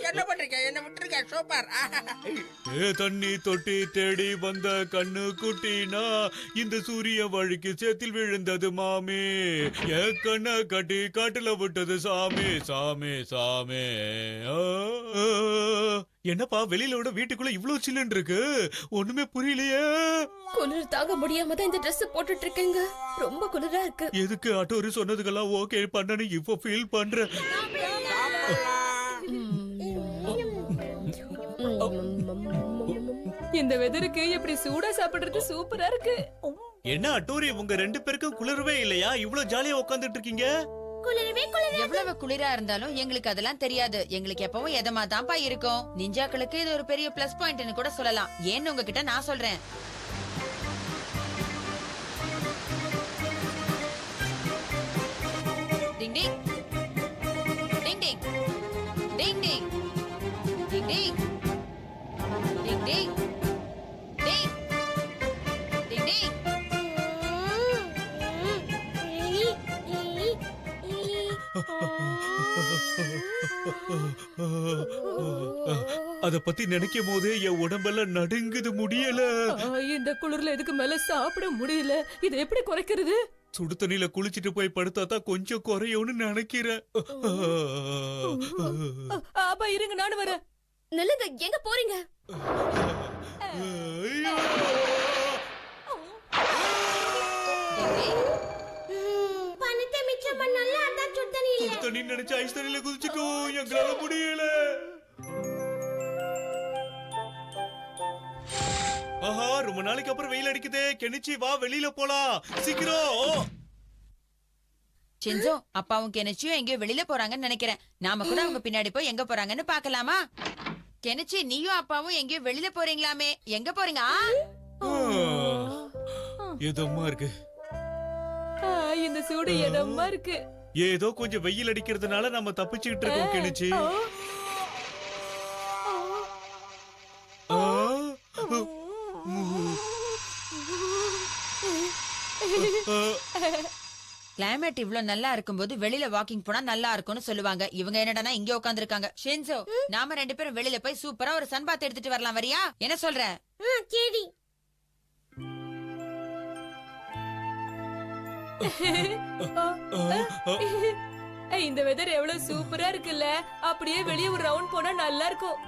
என்ன பண்றீங்க? என்ன விட்டுருக்க? சூப்பர். தண்ணி தொட்டி தேடி வந்த கண்ணு குட்டினா இந்த சூரிய வழிக்கு சேத்தில் விழுந்தது மாமி. என் கண்ண கட்டி காட்டுல விட்டது சாமி சாமி சாமி. என்னப்பா, வெளியில விட வீட்டுக்குள்ள இவ்வளவு சில்லுன்னு இருக்கு, ஒண்ணுமே புரியலையே. குளிர் தாங்க முடியாம தான் இந்த Dress போட்டுட்டு இருக்கேங்க. ரொம்ப குளிரா இருக்கு. எதுக்கு அட்டோரி சொன்னதுக்கெல்லாம் ஓகே பண்ணனு இப்போ ஃபீல் பண்றேன். இந்த வெதருக்கு இப்படி சூடா சாப்பிடுறது சூப்பரா இருக்கு. என்ன அட்டூரி, உங்க 2 பேருக்கும் குளிரவே இல்லையா? இவ்வளவு ஜாலியா உட்கார்ந்துட்டு இருக்கீங்க. எவ்வளவு குளிரா இருந்தாலும் எங்களுக்கு அதெல்லாம் தெரியாது. எங்களுக்கு எப்பவும் எதமா தான்ப்பா இருக்கும். நிஞ்சாக்களுக்கு இது ஒரு பெரிய பிளஸ் பாயிண்ட்னு கூட சொல்லலாம். ஏன்னு உங்ககிட்ட நான் சொல்றேன். டிங் டிங் டிங் டிங் டிங் டிங் டிங் டிங் டிங் டிங் டிங் டிங் டிங். அத பத்தி நினைக்கும் போதே என் உடம்பெல்லாம் நடுங்குது, முடியல. இந்த குளிர்ல இதுக்கு மேல சாப்பிட முடியல. இது எப்படி குறைக்கிறது? சுடு தண்ணியில குளிச்சிட்டு போய் படுத்தா தான் கொஞ்சம் குறையும்னு நினைக்கிறேன். அப்பா இருங்க, நானும் வரேன். நில்லுங்க, எங்க போறீங்க? பணத்தை மிச்சம் பண்ணல, அதான் சுடு தண்ணி இல்ல. சுடு தண்ணி நினைச்சு ஐஸ் தண்ணியில குதிச்சிட்டோம். எங்களால முடியல. ஆஹா, ரொம்ப நாளைக்கு அப்புறம் வெயில் அடிக்குதே. கெனிச்சி வா, வெளியில போலாம் சீக்கிரம். செஞ்சோ, அப்பாவும் கெனிச்சியும் எங்கேயோ வெளியில போறாங்கன்னு நினைக்கிறேன். நாம கூட அவங்க பின்னாடி போய் எங்க போறாங்கன்னு பாக்கலாமா? கெனிச்சி, நீயும் அப்பாவும் எங்கேயோ வெளியில போறீங்களாமே, எங்க போறீங்க? இதமா இருக்கு. இந்த சூடு இதமா இருக்கு. ஏதோ கொஞ்சம் வெயில் அடிக்கிறதுனால நம்ம தப்பிச்சுக்கிட்டு இருக்கோம் கெனிச்சி. கிளைமேட் இவ்ளோ நல்லா இருக்கும்போது வெளியில வாக்கிங் போனா நல்லா இருக்கும்னு சொல்லுவாங்க. இவங்க என்னடா இங்க உட்கார்ந்திருக்காங்க. ஷென்சோ, நாம 2 பேரும் வெளியில போய் சூப்பரா ஒரு சன் பாத் எடுத்துட்டு வரலாம். வரியா? என்ன சொல்ற? சரி. இந்த வெதர் எவ்வளவு சூப்பரா இருக்குல்ல. அப்படியே வெளியே ஒரு ரவுண்ட் போனா நல்லா இருக்கும்.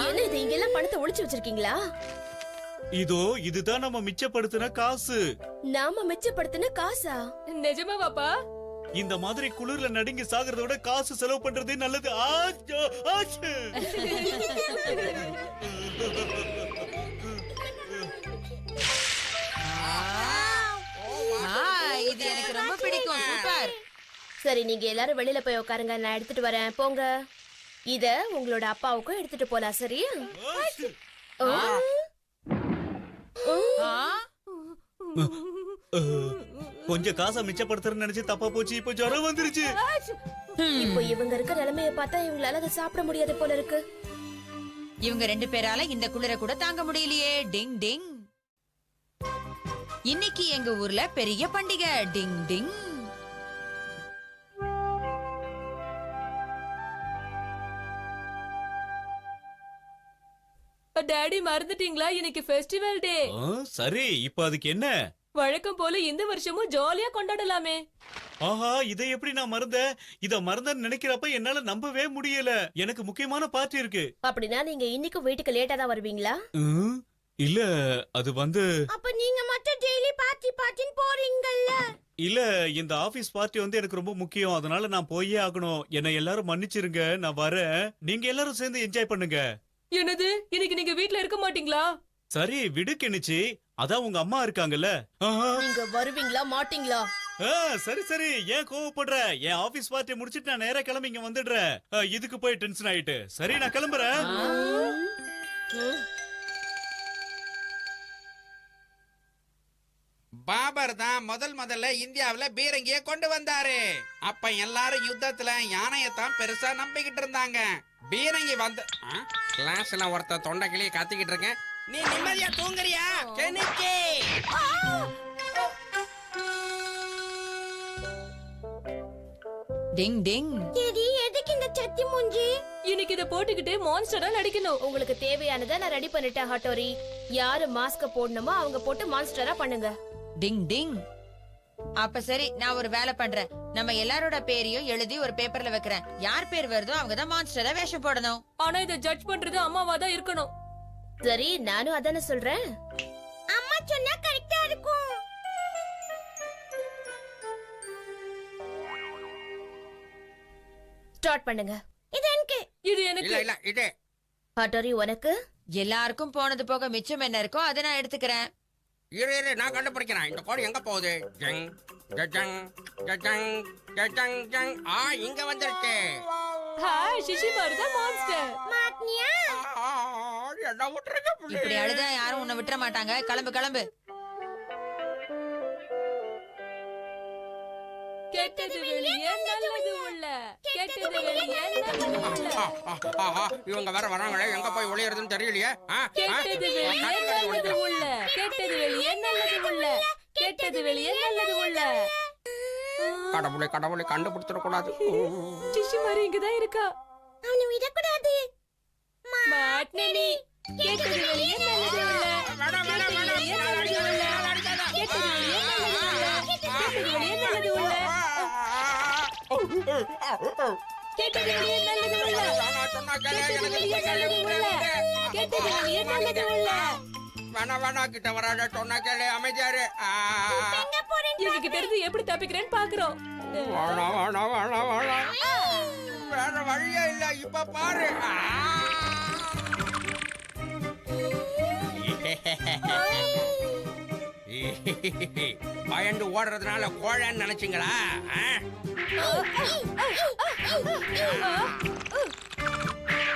என்ன இது, இங்க எல்லாம் பணத்தை ஒளிச்சு வச்சிருக்கீங்களா? இதோ இதுதான் நம்ம மிச்சப்படுத்தின காசு. நாம மிச்சப்படுத்தின காசா? நிஜமா பாப்பா? இந்த மாதிரி குளிர்ல நடுங்கி சாகிறத விட காசு செலவு பண்றதே நல்லது. இது எனக்கு ரொம்ப பிடிக்கும். சூப்பர். சரி, நீங்க எல்லாரும் வெளியில போய் உட்காருங்க, நான் எடுத்துட்டு வரேன். போங்க. இத உங்களோட அப்பாவுக்கும் எடுத்துட்டு போலாம், சரியா? கொஞ்சம் காசை மிச்சப்படுத்துறேன்னு நினைச்சு தப்பா போச்சு. இப்ப ஜுரம் வந்துருச்சு. இப்போ இவங்க இருக்க நிலைமைய பார்த்தா இவங்களால அதை சாப்பிட முடியாது போல இருக்கு. இவங்க 2 பேரால இந்த குளிர கூட தாங்க முடியலையே. டிங் டிங். இன்னைக்கு எங்க ஊர்ல பெரிய பண்டிகை. டிங் டிங். டாடி, மறந்துட்டீங்களா? இன்னைக்கு ஃபெஸ்டிவல் டே. சரி, இப்ப அதுக்கு என்ன? வழக்கம் போல இந்த வருஷமும் ஜாலியா கொண்டாடலாமே. ஆஹா, இதை எப்படி நான் மறந்தேன்? இத மறந்தேன்னு நினைக்கிறப்ப என்னால நம்பவே முடியல. எனக்கு முக்கியமான பார்ட்டி இருக்கு. அப்படின்னா நீங்க இன்னைக்கு வீட்டுக்கு லேட்டா தான் வருவீங்களா? இல்ல, அது வந்து அப்ப நீங்க மட்டும் டெய்லி பார்ட்டின்னு போறீங்கல்ல? இல்ல, இந்த ஆபீஸ் பார்ட்டி வந்து எனக்கு ரொம்ப முக்கியம். அதனால நான் போயே ஆகணும். என்னை எல்லாரும் மன்னிச்சிருங்க, நான் வரேன். நீங்க எல்லாரும் சேர்ந்து என்ஜாய் பண்ணுங்க. என்னது, இன்னைக்கு நீங்க வீட்ல இருக்க மாட்டீங்களா? சரி, விடு கெனிச்சி. அதான் உங்க அம்மா இருக்காங்கல்ல. நீங்க வருவீங்களா மாட்டீங்களா? சரி சரி, ஏன் கோவப்படுற? என் ஆபீஸ் பார்ட்டி முடிச்சிட்டு நான் நேரா கிளம்பி இங்க வந்துடுறேன். இதுக்கு போய் டென்ஷன் ஆயிட்டு. சரி, நான் கிளம்புறேன். பாபர் தான் முதல்ல இந்தியாவுல பீரங்கிய கொண்டு வந்தாரு. அப்ப எல்லாரும் யுத்தத்துல யானையத்தான் பெருசா நம்பிக்கிட்டு இருந்தாங்க. பீரங்கி வந்து கிளாஸ்ல ஒருத்த தொண்டைக்கிளிய கத்திக்கிட்டு இருக்கேன். நீ நிம்மதியா தூங்குறியா கெனிச்சி? டிங் டிங். சரி, எதுக்கு இந்த சத்தி மூஞ்சி? இன்னைக்கு இன்னைக்கு இத போட்டுக்கிட்டு மான்ஸ்டரா நடிக்கணும். உங்களுக்கு தேவையானதை நான் ரெடி பண்ணிட்டேன் ஹட்டோரி. யாரு மாஸ்க போடணுமோ அவங்க போட்டு மான்ஸ்டரா பண்ணுங்க. டிங் டிங். அப்ப சரி, நான் ஒரு வேலை பண்றேன். நம்ம எல்லாரோட பேரையும் எழுதி ஒரு பேப்பர்ல வைக்கிறேன். யார் பேர் வருதோ அவங்க தான் மான்ஸ்டரா வேஷம் போடணும். ஆனா இத ஜட்ஜ் பண்றது அம்மாவா தான் இருக்கணும். சரி, நானும் அதானே சொல்றேன். அம்மா சொன்னா கரெக்டா இருக்கும். ஸ்டார்ட் பண்ணுங்க. இது எனக்கு. இது எனக்கு. இல்ல இல்ல இது ஹட்டோரி உனக்கு. எல்லாருக்கும் போனது போக மிச்சம் என்ன இருக்கோ அதை நான் எடுத்துக்கிறேன். இரு இரு நான் கண்டுபிடிக்கிறேன். இந்த கோடு எங்க போகுது? ஜங் ஜஜங் ஜஜங் ஜஜங் ஜங். இங்க வந்துருச்சு. ஹாய், சிஷிமாரு தான் மான்ஸ்டர். மாட்னியா? என்ன விட்டுருங்க. இப்படி அழுதா யாரும் உன்னை விட்டுற மாட்டாங்க. கிளம்பு கிளம்பு. கெட்டது வெளியே நல்லது உள்ள. கெட்டது வெளியே நல்லது உள்ள. இவங்க வேற வராங்களே, எங்க போய் ஒளியறதுன்னு தெரியலையே. கெட்டது வெளியே நல்லது உள்ள. கெட்டது வெளியே நல்லது உள்ள. கெட்டது வெளியே நல்லது உள்ள. கடவுளை கடவுளை கண்டுபிடிச்சிட கூடாது. சிஷிமாரு இங்க தான் இருக்கா. அவனை விடக்கூடாது. மாட்னி. கெட்டது வெளியே நல்லது உள்ள. கெட்டது வெளியே நல்லது உள்ள. கெட்டது வெளியே நல்லது உள்ள. கெட்டது வெளியே நல்லது உள்ள. கெட்டது வெளியே நல்லது உள்ள. கெட்டது வெளியே நல்லது உள்ள. கெட்டது வெளியே நல்லது உள்ள. வேணா கிட்ட வராத சொன்னா கேளு. அமைதியாரு. இவங்க கிட்ட இருந்து எப்படி தப்பிக்கிறேன்னு பாக்குறோம். வேற வழியே இல்ல. இப்ப பாரு. பயந்து ஓடுறதுனால கோழன்னு நினைச்சீங்களா?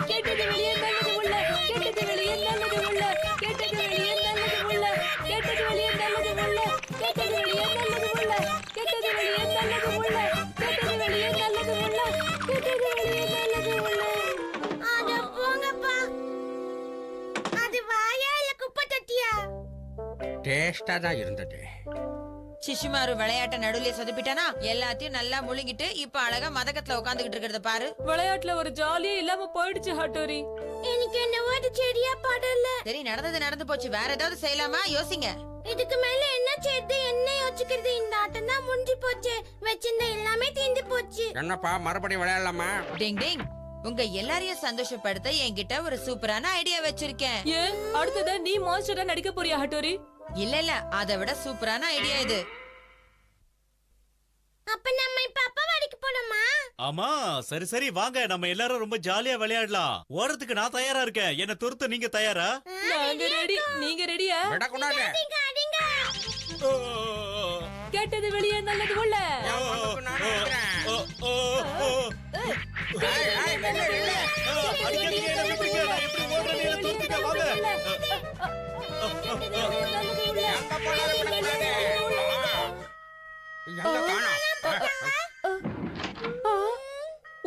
கெட்டது வெளியே நல்லது உள்ள. கெட்டது வெளியே நல்லது உள்ள. கெட்டது வெளியே நல்லது உள்ள. கெட்டது வெளியே நல்லது உள்ள. கெட்டது வெளியே நல்லது உள்ள. கெட்டது வெளியே நல்லது உள்ள. கெட்டது வெளியே நல்லது உள்ள. கெட்டது வெளியே நல்லது உள்ள. அட போங்கப்பா. அது வாயா இல்ல குப்பை தொட்டியா? டேஸ்டா தான் இருந்தது. சிஷிமாரு விளையாட்ட நடுவுல சொதப்பிட்டானா எல்லாத்தையும் நல்லா முழுங்கிட்டு இப்ப அழகா மதகத்துல உட்காந்துக்கிட்டு இருக்கிறத பாரு. விளையாட்டுல ஒரு ஜாலியே இல்லாம போயிடுச்சு ஹட்டோரி. எனக்கு என்னவோ அது சரியா படல. சரி, நடந்தது நடந்து போச்சு. வேற ஏதாவது செய்யலாமா? யோசிங்க. இதுக்கு மேல என்ன செய்து என்ன யோசிக்கிறது? இந்த ஆட்டம் தான் முடிஞ்சு போச்சு. வச்சிருந்த எல்லாமே தீந்து போச்சு. என்னப்பா மறுபடியும் விளையாடலாமா? டிங் டிங். உங்க எல்லாரையும் சந்தோஷப்படுத்த என்கிட்ட ஒரு சூப்பரான ஐடியா வச்சிருக்கேன். ஏன் அடுத்ததா நீ மான்ஸ்டரா நடிக்க போறியா ஹட்டோரி? இல்ல இல்ல, அதை விட சூப்பரான ஐடியா இது. அப்ப நம்ம இப்ப அப்பா வாடிக்கு போலாமா? ஆமா, சரி சரி வாங்க, நம்ம எல்லாரும் ரொம்ப ஜாலியா விளையாடலாம். ஓடுறதுக்கு நான் தயாரா இருக்கேன். என்ன துரத்த நீங்க தயாரா? நாங்க ரெடி. நீங்க ரெடியா? விடக்கூடாது. கெட்டது வெளியே நல்லது உள்ள.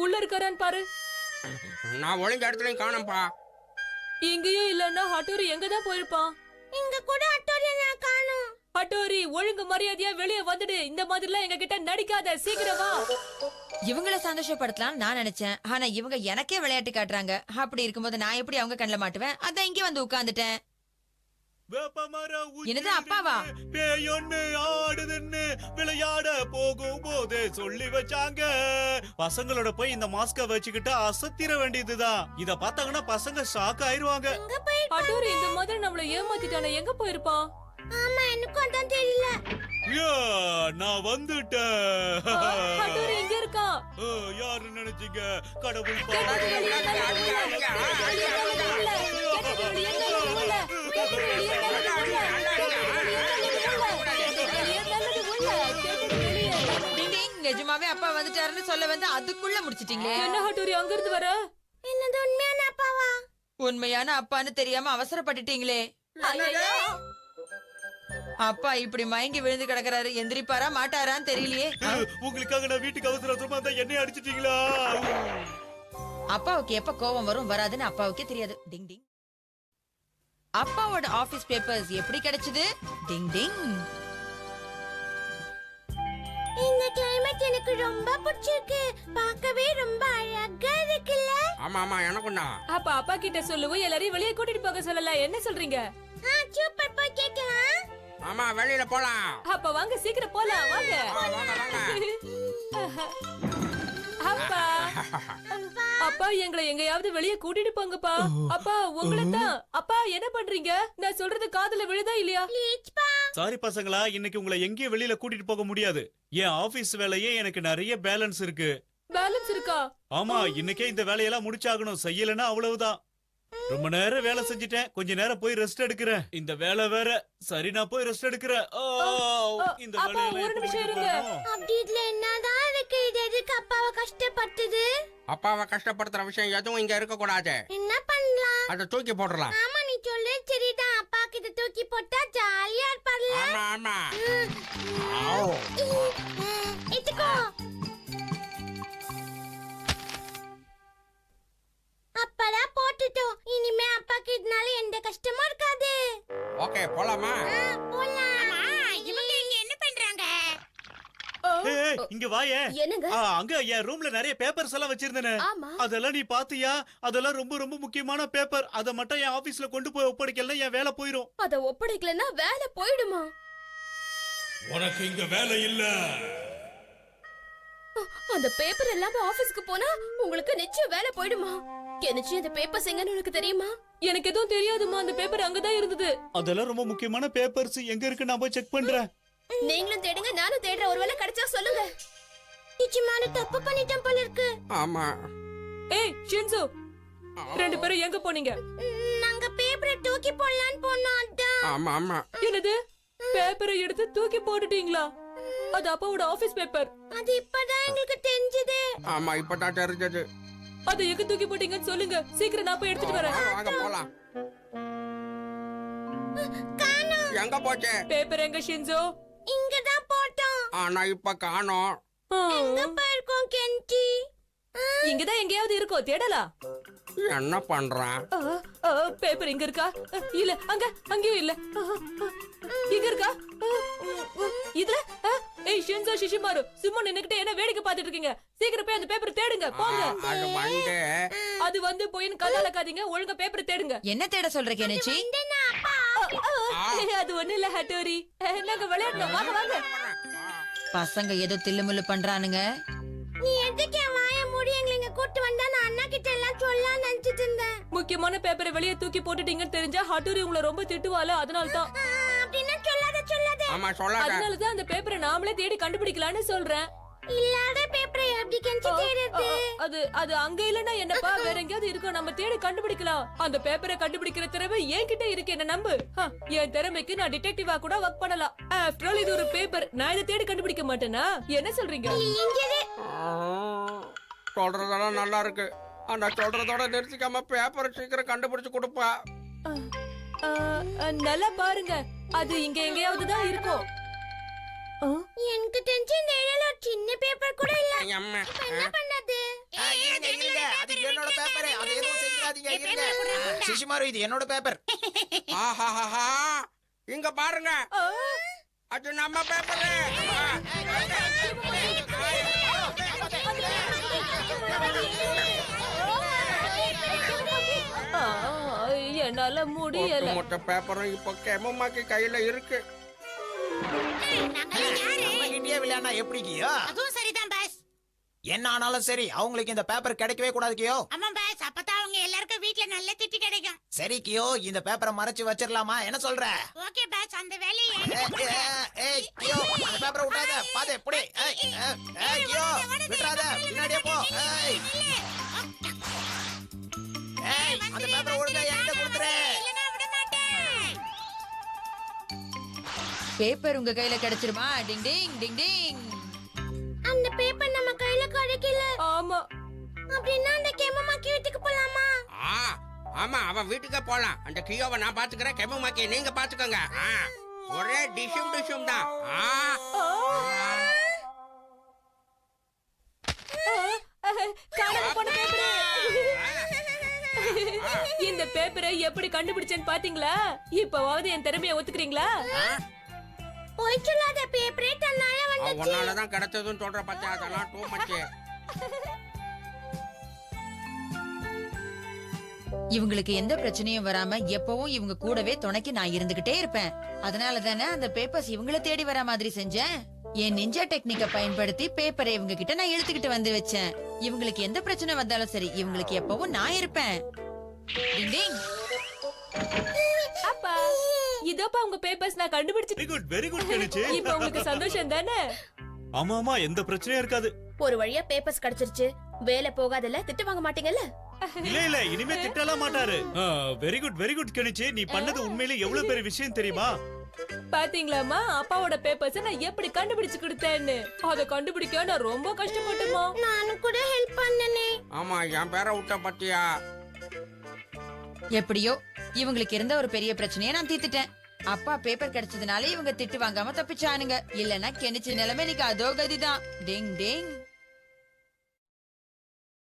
உள்ள இருக்காரான்னு பாரு. நான் ஒழுங்க இடத்துலயும் காணோம்பா. இங்கேயும் இல்லன்னா ஹட்டோரி எங்கதான் போயிருப்பான்? இங்க கூட ஹட்டோரி நான் காணோம். ஹட்டோரி ஒழுங்கு மரியாதையா வெளியே வந்துடு. இந்த மாதிரிலாம் எங்க கிட்ட நடிக்காத. சீக்கிரம் வா. இவங்கள சந்தோஷப்படுத்தலாம் நான் நினைச்சேன். ஆனா இவங்க எனக்கே விளையாட்டு காட்டுறாங்க. அப்படி இருக்கும்போது நான் எப்படி அவங்க கண்ணுல மாட்டுவேன்? அதான் இங்க வந்து உட்கார்ந்துட்டேன். என்னது அப்பாவா? பேயொன்னு ஆடுதுன்னு விளையாட போகும் போதே சொல்லி வச்சாங்க. பசங்களோட போய் இந்த மாஸ்க வச்சுக்கிட்டு அசத்திர வேண்டியதுதான். இத பார்த்தாங்கன்னா பசங்க ஷாக் ஆயிருவாங்க. ஹட்டோரி இந்த மாதிரி நம்மள ஏமாத்திட்டானே, எங்க போயிருப்பான்? ஆமா, எனக்கு அதான் தெரியல. நான் வந்துட்டேன். ஹட்டோரி இங்க இருக்கா? யாரு நினைச்சீங்க? கடவுள் நிஜமாவே அப்பா வந்துட்டாருன்னு சொல்ல வந்து அதுக்குள்ள முடிச்சிட்டீங்களே. என்ன ஹட்டோரி அங்க இருந்து வர? என்னது உண்மையான அப்பாவா? உண்மையான அப்பான்னு தெரியாம அவசரப்பட்டுட்டீங்களே. அப்பா இப்படி மயங்கி விழுந்து கிடக்குறாரு. எந்திரிப்பாரா மாட்டாரான்னு தெரியலையே. உங்களுக்காக நான் வீட்டுக்கு அவசரமா தான் என்னைய அடிச்சிட்டீங்களா? அப்பாவுக்கு எப்ப கோபம் வரும் வராதுன்னு அப்பாவுக்கே தெரியாது. டிங் டிங். அப்பாவோட ஆபீஸ் பேப்பர்ஸ் எப்படி கிடைச்சது? டிங் டிங். இந்த கிளைமேட் எனக்கு ரொம்ப பிடிச்சிருக்கு. பார்க்கவே ரொம்ப அழகா இருக்குல்ல? ஆமா ஆமா எனக்கும் தான். அப்ப அப்பா கிட்ட சொல்லுவோம், எல்லாரையும் வெளியே கூட்டிட்டு போக சொல்லலாம். என்ன சொல்றீங்க? சூப்பர், போய் கேட்கலாம். ஆமா வெளியில போலாம். அப்ப வாங்க சீக்கிரம் போலாம் வாங்க. அப்பா அப்பா எங்களை எங்கயாவது வெளியே கூட்டிட்டு போங்கப்பா. அப்பா உங்களை தான். அப்பா என்ன பண்றீங்க? நான் சொல்றது காதுல விழுதா இல்லையா? சாரி பசங்களா, இன்னைக்கு உங்களை எங்கேயும் வெளியில கூட்டிட்டு போக முடியாது. என் ஆபீஸ் வேலையே எனக்கு நிறைய பேலன்ஸ் இருக்கு. பேலன்ஸ் இருக்கா? ஆமா, இன்னைக்கே இந்த வேலையெல்லாம் முடிச்சாகணும். செய்யலன்னா அவ்வளவுதான். ரொம்ப நேரம் வேலை செஞ்சுட்டேன், கொஞ்ச நேரம் போய் ரெஸ்ட் எடுக்கிறேன். இந்த வேலை வேற. சரி, நான் போய் ரெஸ்ட் எடுக்கிறேன். இந்த வேலையில ஒரு நிமிஷம் இருங்க. அப்படி இதுல என்னதான் இருக்கு? இது எதுக்கு அப்பாவை கஷ்டப்பட்டது? அப்பாவை கஷ்டப்படுத்துற விஷயம் எதுவும் இங்க இருக்க கூடாது. என்ன பண்ணலாம்? அதை தூக்கி போடலாம். ஆமா, நீ சொல்லு. சரிதான், அப்பா கிட்ட தூக்கி போட்டா ஜாலியா இருப்பார்ல. ஆமா ஆமா. எடுத்துக்கோ. அப்படா போட்டுட்டோம். இனிமே அப்பாக்கு இதனால எந்த கஷ்டமும் இருக்காது. ஓகே போலாமா? போலாம். இவங்க இங்க என்ன பண்றாங்க? இங்க வாயே. என்னங்க? அங்க என் ரூம்ல நிறைய பேப்பர்ஸ் எல்லாம் வச்சிருந்தேனே, ஆமா. அதெல்லாம் நீ பாத்தியா? அதெல்லாம் ரொம்ப ரொம்ப முக்கியமான பேப்பர். அத மட்டும் என் ஆபீஸ்ல கொண்டு போய் ஒப்படைக்கல என் வேலை போயிரும். அத ஒப்படைக்கலன்னா வேலை போயிடுமா? உனக்கு இங்க வேலை இல்ல. அந்த பேப்பர் எல்லாம் ஆபீஸ்க்கு போனா உங்களுக்கு நிச்சயம் வேலை போயிடுமா? கெனிச்சி அந்த பேப்பர்ஸ் எங்கன்னு உனக்கு தெரியுமா? எனக்கு எதுவும் தெரியாதுமா. அந்த பேப்பர் அங்கதான் இருந்தது. அதெல்லாம் ரொம்ப முக்கியமான பேப்பர்ஸ். எங்க இருக்கு நான் போய் செக் பண்றேன். நீங்களும் தேடுங்க, நானும் தேடுறேன். ஒருவேளை கிடைச்சா சொல்லுங்க. நிச்சயமான தப்பு பண்ணிட்டேன் போல இருக்கு. ஆமா. ஏய் ஷின்சோ, ரெண்டு பேரும் எங்க போனீங்க? நாங்க பேப்பரை தூக்கி போடலான்னு போனோம். அதான். ஆமா ஆமா. என்னது? பேப்பரை எடுத்து தூக்கி போட்டுட்டீங்களா? அது அப்பாவோட ஆபீஸ் பேப்பர். அது இப்பதான் எங்களுக்கு தெரிஞ்சது. ஆமா இப்பதான் தெரிஞ்சது. அதை எங்க தூக்கி போட்டீங்கன்னு சொல்லுங்க. சீக்கிரம் நான் போய் எடுத்துட்டு வரேன். வாங்க போலாம். காணோம். எங்க போச்சு பேப்பர்? எங்க ஷின்சோ? இங்கதான் போட்டோம். ஆனா இப்ப காணோம். எங்க போயிருக்கோம் கென்டி? இங்கதான் எங்கயாவது இருக்கோம், தேடலாம். என்ன பண்றான்? பேப்பர் இங்க இருக்கா? இல்ல, அங்கேயும் இல்ல. இங்க இருக்கா? இதுல? ஏய் ஷின்சோ, ஷிஷிமாரு, சும்மா நின்னுக்கிட்டு என்ன வேடிக்கை பார்த்துட்டு இருக்கீங்க? சீக்கிரம் போய் அந்த பேப்பர் தேடுங்க, போங்க. அது வந்து போயின்னு கதாலக்காதீங்க, ஒழுங்கா பேப்பர் தேடுங்க. என்ன தேட சொல்ற கெனிச்சி? அது ஒண்ணு இல்ல ஹட்டோரி, நாங்க விளையாடணும், வாங்க வாங்க. பசங்க ஏதோ தில்லுமுள்ளு பண்றானுங்க. நீ எதுக்கு வாய மூடி எங்களை இங்க கூட்டி வந்தா? நான் அண்ணா கிட்ட எல்லாம் சொல்லலாம் நினைச்சிட்டு இருந்தேன். முக்கியமான பேப்பரை வெளியே தூக்கி போட்டுட்டீங்கன்னு தெரிஞ்சா ஹட்டோரி உங்களை ரொம்ப திட்டுவால, அதனால தான். அப்படின்னா சொல்லாத. ஆமா சொல்லாத. அதனால தான் அந்த பேப்பரை நாமளே தேடி கண்டுபிடிக்கலாம்னு சொல்றேன். இல்லாத பேப்பரை எப்படி கெஞ்சி தேடுறது? அது அங்க இல்லனா என்னப்பா, வேற எங்கயாவது இருக்கும், நம்ம தேடி கண்டுபிடிக்கலாம். அந்த பேப்பரை கண்டுபிடிக்கிற திறமை என்கிட்ட இருக்கு, என்ன நம்பு. என் திறமைக்கு நான் டிடெக்டிவா கூட வர்க் பண்ணலாம். ஆஃப்டர் ஆல் இது ஒரு பேப்பர், நான் இதை தேடி கண்டுபிடிக்க மாட்டேனா? என்ன சொல்றீங்க? சொல்றதெல்லாம் நல்லா இருக்கு. ஆனா சொல்றதோட நிறுத்திக்காம பேப்பர் சீக்கிரம் கண்டுபிடிச்சு கொடுப்பா. நல்லா பாருங்க, அது இங்க எங்கயாவது தான் இருக்கும். எனக்கு தெரிஞ்ச இந்த இடையில ஒரு சின்ன பேப்பர் கூட இல்ல. என்ன பண்ணது? அது என்னோட பேப்பர். அது எதுவும் செஞ்சிராதீங்க. இருங்க சிஷிமாரு, இது என்னோட பேப்பர். ஆஹாஹா, இங்க பாருங்க, அது நம்ம பேப்பர். என்னால முடியல. மொத்த பேப்பரும் இப்ப கெமமாக்கி கையில இருக்கு. விளையாடா எப்படி கியோ? அதுவும் சரிதான் பாஸ். என்ன ஆனாலும் சரி, அவங்களுக்கு இந்த பேப்பர் கிடைக்கவே கூடாது கியோ. ஆமா பாஸ், அப்பதான் அவங்க எல்லாருக்கும் வீட்ல நல்ல திட்டு கிடைக்கும். சரி கியோ, இந்த பேப்பரை மறைச்சு வச்சிரலாமா? என்ன சொல்ற? ஓகே பாஸ், அந்த வேலையை ஏய் கியோ, அந்த பேப்பரை விட்டாத. பாதே புடி. ஏய் கியோ, விட்றாத. பின்னாடியே போ. ஏய் அந்த பேப்பரை ஒழுங்கா என்கிட்ட கொடுத்துரு. பேப்பர் உங்க கையில கிடைச்சிருமா? டிங் டிங் டிங் டிங். அந்த பேப்பர் நம்ம கையில கிடைக்கல. ஆமா. அப்படின்னா அந்த கெமமாக்கி வீட்டுக்கு போலாமா? ஆமா, அவன் வீட்டுக்கு போலாம். அந்த கியோவை நான் பாத்துக்கிறேன், கெமமாக்கி நீங்க பாத்துக்கோங்க. ஒரே டிஷும் தான். இந்த பேப்பரை எப்படி கண்டுபிடிச்சேன்னு பாத்தீங்களா? இப்பவாவது என் திறமையை ஒத்துக்கிறீங்களா? போய் சொல்லாத, பேப்பரே தன்னால வந்தது. உன்னாலதான் கிடைச்சதுன்னு சொல்ற பத்தியா, அதெல்லாம் டூ மச். இவங்களுக்கு எந்த பிரச்சனையும் வராம எப்பவும் இவங்க கூடவே துணைக்கு நான் இருந்துகிட்டே இருப்பேன். அதனால தானே அந்த பேப்பர்ஸ் இவங்கள தேடி வர மாதிரி செஞ்சேன். என் நிஞ்சா டெக்னிக்க பயன்படுத்தி பேப்பரை இவங்க கிட்ட நான் இழுத்துக்கிட்டு வந்து வச்சேன். இவங்களுக்கு எந்த பிரச்சனை வந்தாலும் சரி, இவங்களுக்கு எப்பவும் நான் இருப்பேன். டிங் டிங். அப்பா இதோப்பா உங்க பேப்பர்ஸ் நான் கண்டுபிடிச்சு. வெரி குட் கணிச்சு. இப்போ உங்களுக்கு சந்தோஷம் தானே? ஆமா ஆமா, எந்த பிரச்சனையும் இருக்காது. ஒரு வழியா பேப்பர்ஸ் கிடைச்சிருச்சு. வேலை போகாதல, திட்டு வாங்க மாட்டீங்கல்ல? இல்ல இல்ல, இனிமே திட்டலாம் மாட்டாரு. வெரி குட் கணிச்சு. நீ பண்ணது உண்மையிலே எவ்வளவு பெரிய விஷயம் தெரியுமா? பாத்தீங்களாமா அப்பாவோட பேப்பர்ஸ் நான் எப்படி கண்டுபிடிச்சு கொடுத்தேன்னு. அத கண்டுபிடிக்க நான் ரொம்ப கஷ்டப்பட்டேமா. நானும் கூட ஹெல்ப் பண்ணனே. ஆமா, என் பேரை விட்ட பத்தியா. எப்படியோ இவங்களுக்கு இருந்த ஒரு பெரிய பிரச்சனையை நான் தீர்த்துட்டேன். அப்பா பேப்பர் கிடைச்சதுனால இவங்க திட்டு வாங்காம தப்பிச்சானுங்க. இல்லன்னா கெனிச்சு நிலைமை இன்னைக்கு அதோ கதிதான். டிங் டிங்.